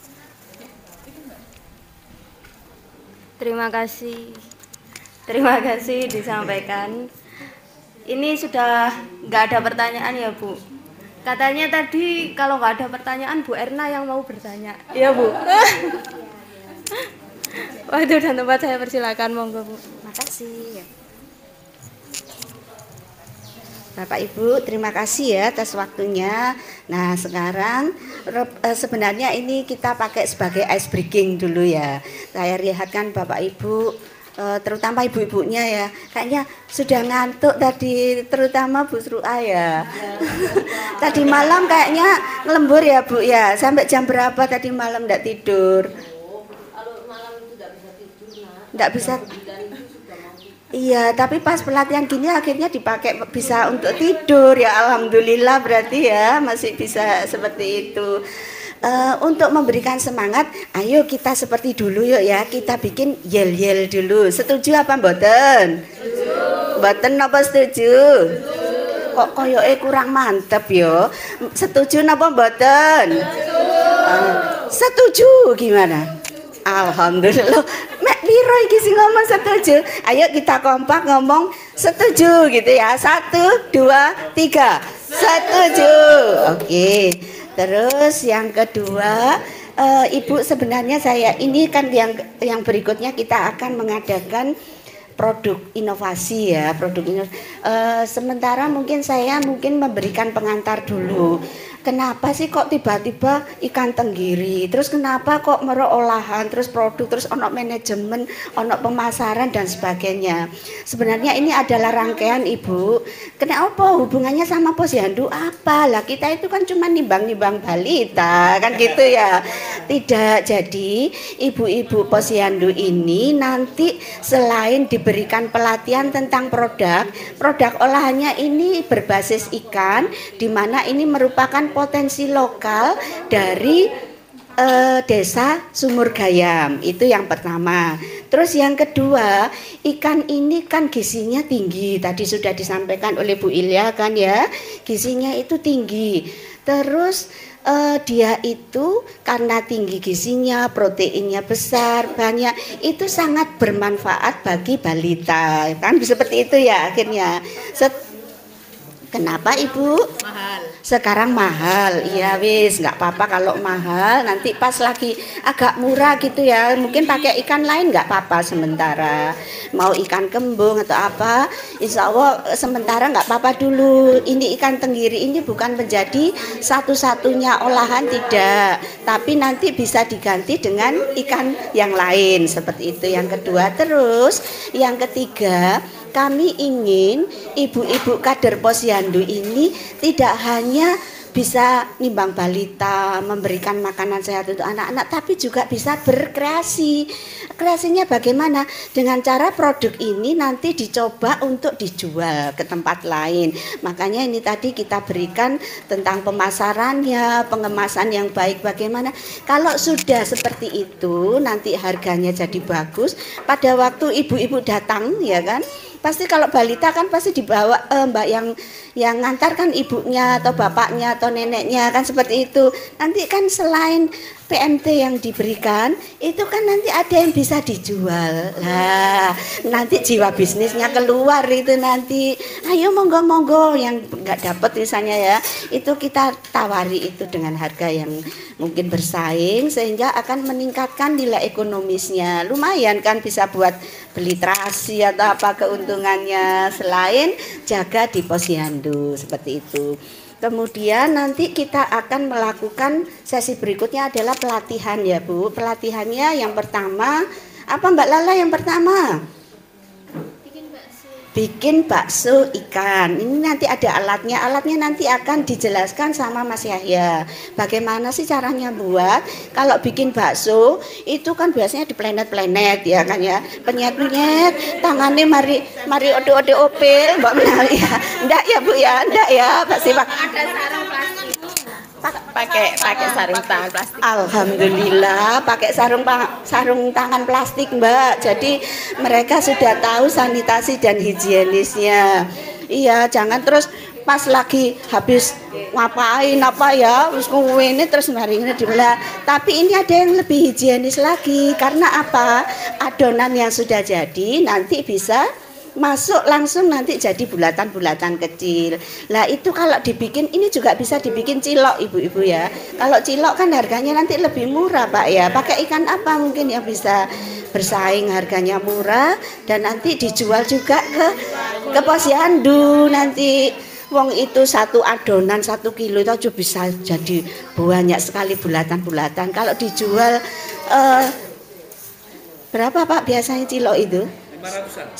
Terima kasih disampaikan. Ini sudah nggak ada pertanyaan ya Bu. Katanya tadi kalau nggak ada pertanyaan Bu Erna yang mau bertanya. Iya Bu. Waktu dan tempat saya persilakan, monggo Bu. Makasih. Bapak Ibu, terima kasih ya atas waktunya. Nah, sekarang sebenarnya ini kita pakai sebagai ice breaking dulu ya. Saya lihatkan Bapak Ibu, terutama ibu-ibunya ya, kayaknya sudah ngantuk tadi, terutama Bu Sru'a ya. Tadi malam kayaknya ngelembur ya Bu ya. Sampai jam berapa tadi malam enggak tidur? Enggak bisa. Iya, tapi pas pelatihan gini akhirnya dipakai bisa untuk tidur ya, alhamdulillah berarti ya masih bisa seperti itu. Untuk memberikan semangat, ayo kita seperti dulu yuk ya, kita bikin yel-yel dulu. Setuju apa mboten? Mboten apa setuju? Kok koyoke kurang mantep yo. Setuju napa mboten? Setuju gimana? Alhamdulillah. Mek piro iki sing ngomong setuju? Ayo kita kompak ngomong setuju gitu ya. 1, 2, 3. Setuju. Oke. Terus yang kedua, Ibu sebenarnya saya ini kan yang berikutnya kita akan mengadakan produk inovasi ya, sementara mungkin saya memberikan pengantar dulu. Kenapa sih kok tiba-tiba ikan tenggiri, terus kenapa kok merok olahan, terus produk, terus ono manajemen, ono pemasaran dan sebagainya. Sebenarnya ini adalah rangkaian Ibu. Kenapa hubungannya sama posyandu apa? Lah kita itu kan cuma nimbang-nimbang balita kan gitu ya. Tidak, jadi ibu-ibu posyandu ini nanti selain diberikan pelatihan tentang produk olahannya ini berbasis ikan, di mana ini merupakan potensi lokal dari desa Sumur Gayam. Itu yang pertama. Terus yang kedua, ikan ini kan gizinya tinggi. Tadi sudah disampaikan oleh Bu Ilya kan ya, gizinya itu tinggi. Terus dia itu karena tinggi gizinya, proteinnya besar, banyak, itu sangat bermanfaat bagi balita. Kan seperti itu ya akhirnya. Kenapa Ibu? Mahal. Sekarang mahal, iya wis nggak apa-apa kalau mahal. Nanti pas lagi agak murah gitu ya, mungkin pakai ikan lain nggak apa-apa sementara. Mau ikan kembung atau apa, insya Allah sementara nggak apa-apa dulu. Ini ikan tenggiri ini bukan menjadi satu-satunya olahan, tidak. Tapi nanti bisa diganti dengan ikan yang lain seperti itu. Yang kedua, terus yang ketiga, kami ingin ibu-ibu kader posyandu ini tidak hanya bisa nimbang balita, memberikan makanan sehat untuk anak-anak, tapi juga bisa berkreasi. Kreasinya bagaimana? Dengan cara produk ini nanti dicoba untuk dijual ke tempat lain. Makanya ini tadi kita berikan tentang pemasarannya, pengemasan yang baik bagaimana. Kalau sudah seperti itu, nanti harganya jadi bagus. Pada waktu ibu-ibu datang ya kan, pasti kalau balita kan pasti dibawa mbak yang ngantar kan ibunya atau bapaknya atau neneknya kan seperti itu. Nanti kan selain PMT yang diberikan itu kan nanti ada yang bisa dijual. Nah, nanti jiwa bisnisnya keluar itu nanti. Ayo monggo-monggo yang nggak dapat misalnya ya, itu kita tawari itu dengan harga yang mungkin bersaing sehingga akan meningkatkan nilai ekonomisnya. Lumayan kan bisa buat beli terasi atau apa keuntungannya selain jaga di posyandu seperti itu. Kemudian nanti kita akan melakukan sesi berikutnya adalah pelatihan ya Bu. Pelatihannya yang pertama, apa Mbak Lala yang pertama? Bikin bakso ikan. Ini nanti ada alatnya. Alatnya nanti akan dijelaskan sama Mas Yahya. Bagaimana sih caranya buat? Kalau bikin bakso itu kan biasanya di planet-planet ya kan ya. Penyet-penyet, tangannya mari ode-ode opel, Mbak Menal ya. Enggak ya Bu ya, enggak ya. Pasti ada sarung plastik. Pakai sarung tangan plastik. Alhamdulillah pakai sarung tangan plastik Mbak. Jadi mereka sudah tahu sanitasi dan higienisnya. Iya, jangan terus pas lagi habis ngapain apa ya, terus ini terus mari ini dibelah. Tapi ini ada yang lebih higienis lagi. Karena apa? Adonan yang sudah jadi nanti bisa masuk langsung nanti jadi bulatan-bulatan kecil. Lah itu kalau dibikin ini juga bisa dibikin cilok ibu-ibu ya. Kalau cilok kan harganya nanti lebih murah Pak ya. Pakai ikan apa mungkin yang bisa bersaing harganya murah dan nanti dijual juga ke posyandu nanti. Wong itu satu adonan 1 kilo itu bisa jadi banyak sekali bulatan-bulatan. Kalau dijual berapa Pak biasanya cilok itu? 1.500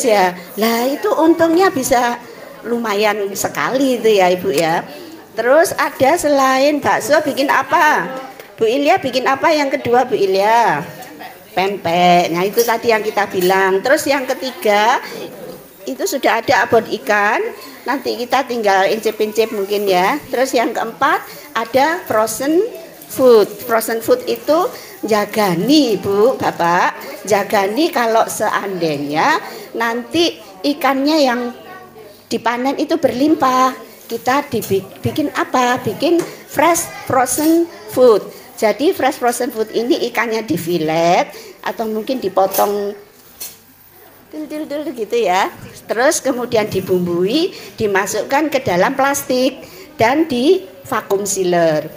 ya. Lah itu untungnya bisa lumayan sekali itu ya Ibu ya. Terus ada selain bakso bikin apa? Bu Ilya bikin apa yang kedua Bu Ilya? Pempek. Nah itu tadi yang kita bilang. Terus yang ketiga itu sudah ada abon ikan. Nanti kita tinggal incip-incip mungkin ya. Terus yang keempat ada frozen food. Frozen food itu jagani Bu, Bapak. Jagani kalau seandainya nanti ikannya yang dipanen itu berlimpah. Kita dibikin apa? Bikin fresh frozen food. Jadi fresh frozen food ini ikannya difilet atau mungkin dipotong til gitu ya. Terus kemudian dibumbui, dimasukkan ke dalam plastik dan di vacuum sealer.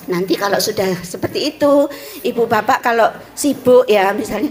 Nanti kalau sudah seperti itu, ibu bapak kalau sibuk ya misalnya,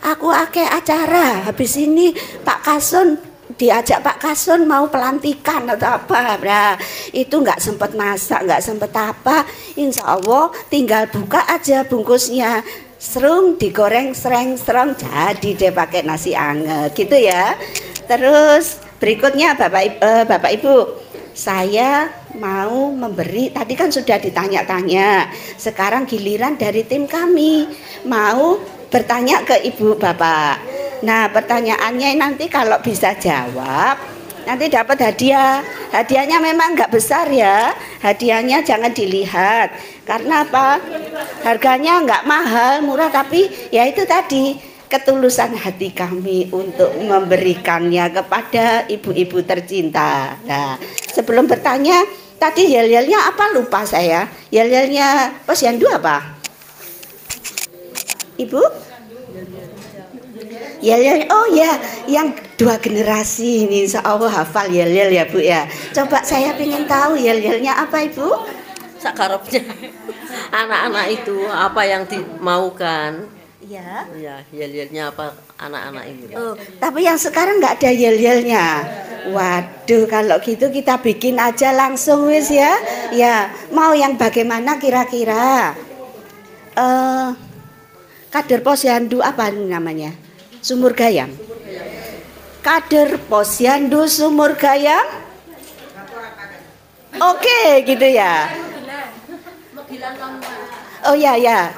aku akeh acara, habis ini Pak Kasun diajak Pak Kasun mau pelantikan atau apa, nah itu nggak sempat masak, nggak sempat apa, insya Allah tinggal buka aja bungkusnya, serung digoreng sereng jadi deh pakai nasi anget gitu ya. Terus berikutnya bapak ibu, saya mau memberi, tadi kan sudah ditanya-tanya, sekarang giliran dari tim kami mau bertanya ke ibu bapak. Nah pertanyaannya nanti kalau bisa jawab nanti dapat hadiah. Hadiahnya memang nggak besar ya, hadiahnya jangan dilihat karena apa, harganya nggak mahal, murah, tapi ya itu tadi ketulusan hati kami untuk memberikannya kepada ibu-ibu tercinta. Nah, sebelum bertanya, tadi yel-yelnya apa lupa saya? Yel-yelnya posyandu apa? Ibu? Yel-yel, oh ya, yang 2 generasi ini insya Allah hafal yel-yel ya Bu ya. Coba saya ingin tahu yel-yelnya apa Ibu? Sakarapnya anak-anak itu apa yang dimaukan. Ya. Ya, yel-yelnya apa anak-anak ini. Oh, tapi yang sekarang nggak ada yel-yelnya. Waduh, kalau gitu kita bikin aja langsung wis ya. Ya, mau yang bagaimana kira-kira? Kader posyandu apa namanya? Sumur Gayam. Kader posyandu Sumur Gayam. Oke, gitu ya. Oh ya ya.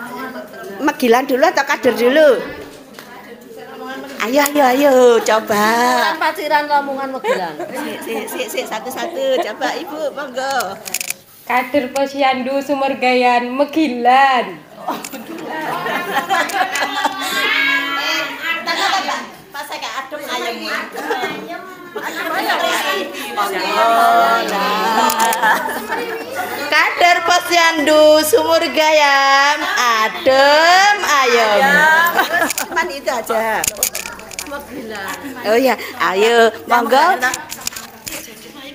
Megilan dulu atau kader dulu? Ayo, coba. Paciran Lamongan Megilan. Si satu-satu, coba Ibu, monggo. Kader posyandu Sumur Gayan Megilan. Pas saya adem Kader Posyandu Sumur Gayam adem ayem. Cuman itu aja. Oh ya, ayo monggo.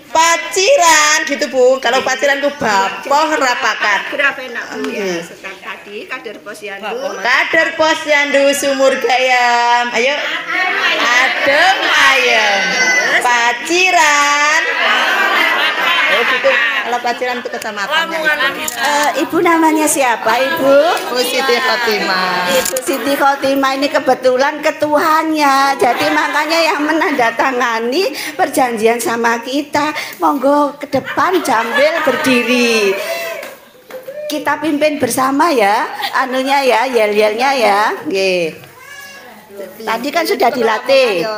Paciran gitu Bu. Kalau paciran ku bapoh rapakat. Berapa enak Bu ya? Sekarang tadi kader Posyandu. Kader Posyandu Sumur Gayam. Ayo. Adem ayem. Paciran. Oh gitu. Kalau paciran itu kecamatannya. Ibu namanya siapa Ibu? Bu Siti Khotimah. Ibu Siti Khotimah ini kebetulan ketuanya, jadi makanya yang menandatangani perjanjian sama kita. Monggo ke depan sambil berdiri. Kita pimpin bersama ya, anunya ya, yel-yelnya ya. Nggih. Tadi kan sudah dilatih.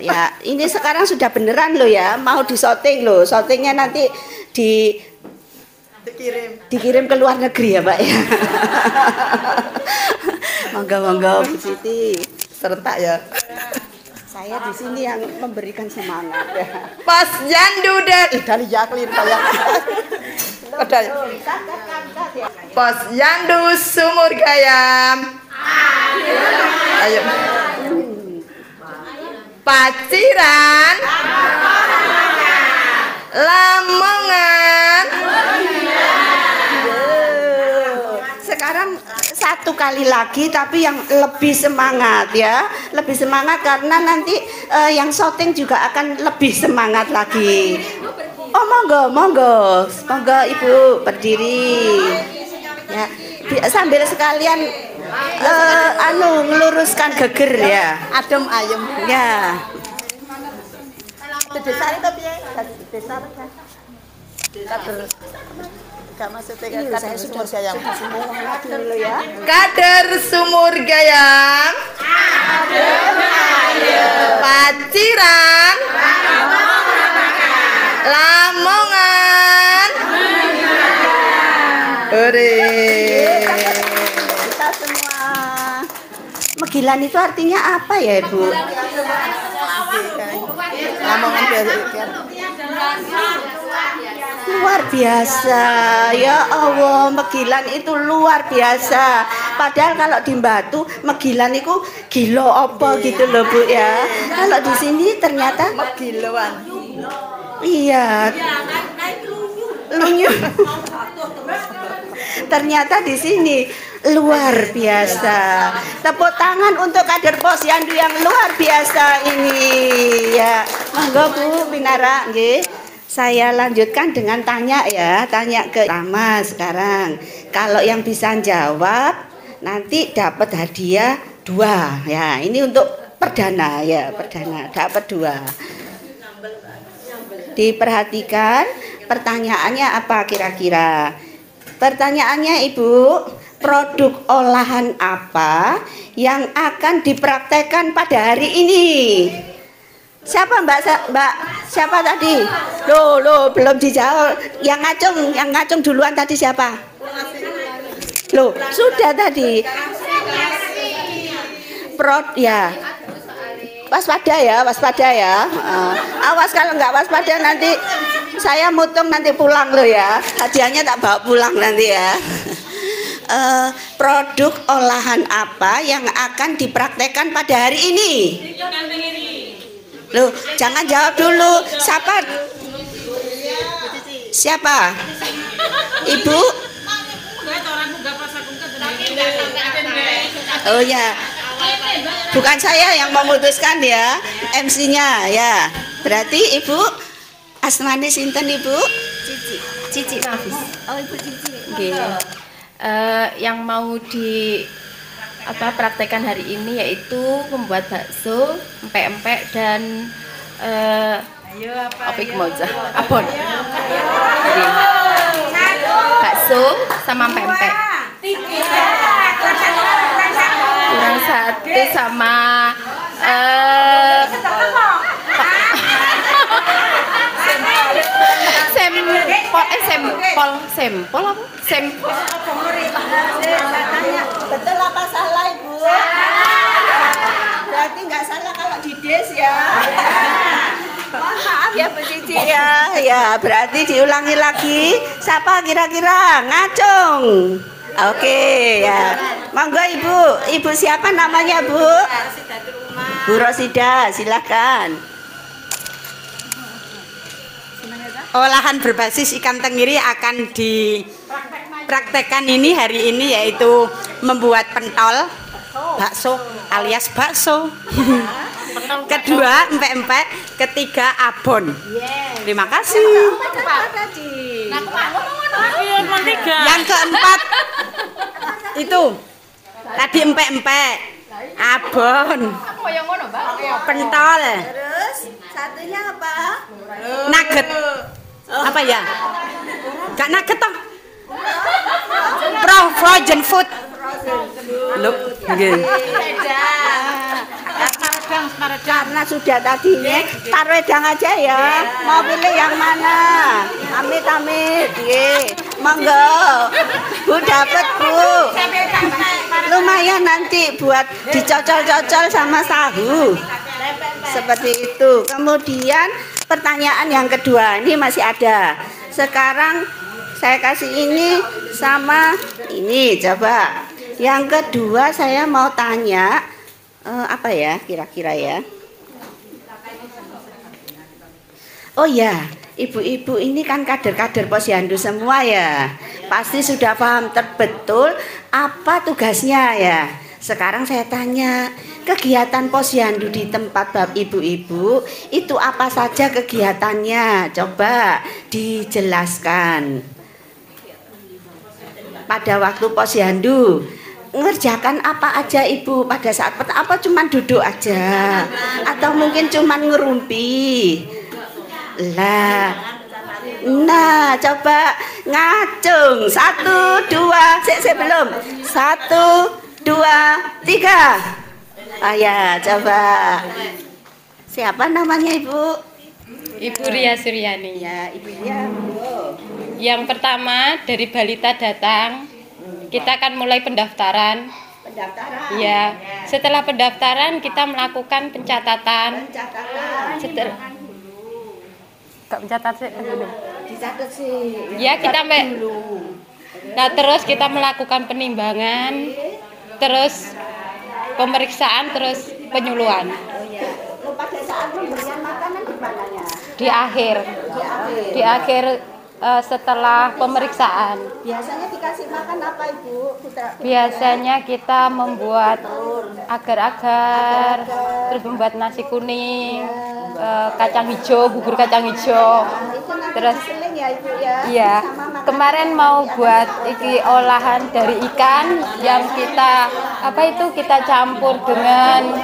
Ya, ini sekarang sudah beneran loh ya, mau disoting loh. Sotingnya nanti dikirim ke luar negeri ya Pak ya. Monggo Bu Siti Serentak ya. Saya di sini yang memberikan semangat ya. Posyandu dan dari Jacqueline kayak. Ada ya. Posyandu Sumur Gayam. Ayo. Paciran. Lamongan. Sekarang satu kali lagi tapi yang lebih semangat ya. Lebih semangat karena nanti yang syuting juga akan lebih semangat lagi. Oh monggo Ibu berdiri. Ya, sambil sekalian ngeluruskan geger ya. Adem ayem. Ya. Desa itu piye? Desa kan. Gak maksudnya kan saya sudah sayang dulu ya. Kader Sumur Gayam. Paciran. Lamongan. Ore. Kita semua. Megilan itu artinya apa ya Ibu? Lamongan luar biasa ya Allah, Megilan itu luar biasa. Padahal kalau di Batu Megilan itu gilo apa gitu loh Bu ya. Kalau di sini ternyata Megiloan. Iya. Lunyu. Ternyata di sini luar biasa. Tepuk tangan untuk kader Posyandu yang luar biasa ini ya. Monggo Bu Binara nggih. Saya lanjutkan dengan tanya ya, tanya ke Rama sekarang. Kalau yang bisa jawab nanti dapat hadiah 2 ya. Ini untuk perdana ya, perdana dapat 2. Diperhatikan pertanyaannya apa kira-kira? Pertanyaannya Ibu, produk olahan apa yang akan dipraktekkan pada hari ini? Siapa Mbak? Siapa tadi? Loh, belum dijawab. Yang ngacung duluan tadi siapa? Loh, sudah tadi. Ya. Waspada ya. Awas kalau nggak waspada nanti saya mutung nanti pulang loh ya. Hadiahnya tak bawa pulang nanti ya. Produk olahan apa yang akan dipraktekkan pada hari ini? Loh, jangan jawab dulu. Siapa? Ibu? Oh ya. Bukan saya yang memutuskan ya, MC-nya ya. Berarti Ibu asmane sinten Ibu? Cici Nafis. Oh, Ibu Cici. Okay. Yang mau praktekkan hari ini yaitu membuat bakso, empek-empek dan abon. Bakso sama empek-empek. Kurang 1 sama sampel. Betul apa salah Ibu? berarti nggak salah kalau di des ya. Mohon maaf ya Bu Cici ya. Ya, berarti diulangi lagi. Siapa kira-kira? Ngacung. Oke ya. Monggo Ibu. Ibu siapa namanya Bu? Bu Rosida, silakan. Olahan berbasis ikan tenggiri akan dipraktekkan ini hari ini, yaitu membuat pentol bakso alias bakso. Kedua empek-empek, ketiga abon. Terima kasih. Yang keempat itu tadi empek-empek, abon, pentol. Terus satunya apa? Nugget. Apa ya? Gak nugget toh? Frozen food. Look, nggih. Karena sudah tadi taruh wedang aja ya. Mau pilih yang mana? Amit-amit. Monggo. Bu dapat Bu. Lumayan nanti buat dicocol-cocol sama tahu. Seperti itu. Kemudian pertanyaan yang kedua ini masih ada. Sekarang saya kasih ini sama ini, coba. Yang kedua saya mau tanya apa ya kira-kira ya? Oh ya, ibu-ibu ini kan kader-kader Posyandu semua ya. Pasti sudah paham terbetul apa tugasnya ya. Sekarang saya tanya, kegiatan Posyandu di tempat ibu-ibu itu apa saja kegiatannya? Coba dijelaskan. Pada waktu Posyandu ngerjakan apa aja Ibu pada saat apa cuman duduk aja atau mungkin cuman ngerumpi lah. Nah coba ngacung 1, 2 sebelum 1, 2, 3. Ya coba siapa namanya Ibu? Ibu Ria Suryani. Ya Ibu Ria. Yang pertama dari balita datang, kita akan mulai pendaftaran. Ya, setelah pendaftaran kita melakukan pencatatan. Setelah mencatat dulu. Dicatat sih. Ya, kita nah, terus kita melakukan penimbangan, terus pemeriksaan, terus penyuluhan. Pada saat pemberian makanan di mananya? Di akhir. Di akhir setelah pemeriksaan. Biasanya dikasih makan apa Ibu? Biasanya kita membuat agar-agar, terus membuat nasi kuning, kacang hijau, bubur kacang hijau. Terus ya Ibu ya. Iya. Kemarin mau buat iki olahan dari ikan yang kita kita campur dengan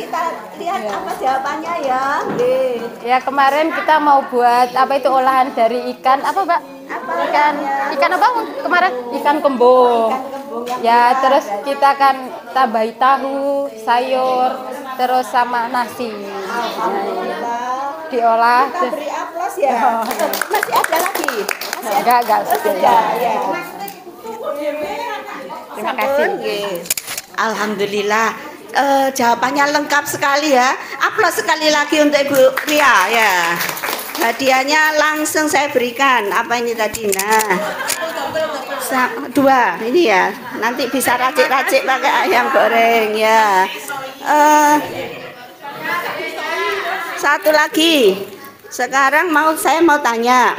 kita lihat apa jawabannya ya. Ya kemarin kita mau buat olahan dari ikan apa Mbak? Ikan apa kemarin? Ikan kembung. Ya terus kita akan tambahi tahu, sayur, terus sama nasi. Diolah. Beri aplaus ya. Masih ada lagi. Enggak sudah. Ya. Terima kasih. Alhamdulillah. Jawabannya lengkap sekali ya. Aplaus sekali lagi untuk Ibu Ria ya. Hadiahnya langsung saya berikan. Apa ini tadi? Nah, 2 ini ya. Nanti bisa racik-racik pakai ayam goreng ya. Satu lagi. Sekarang saya mau tanya.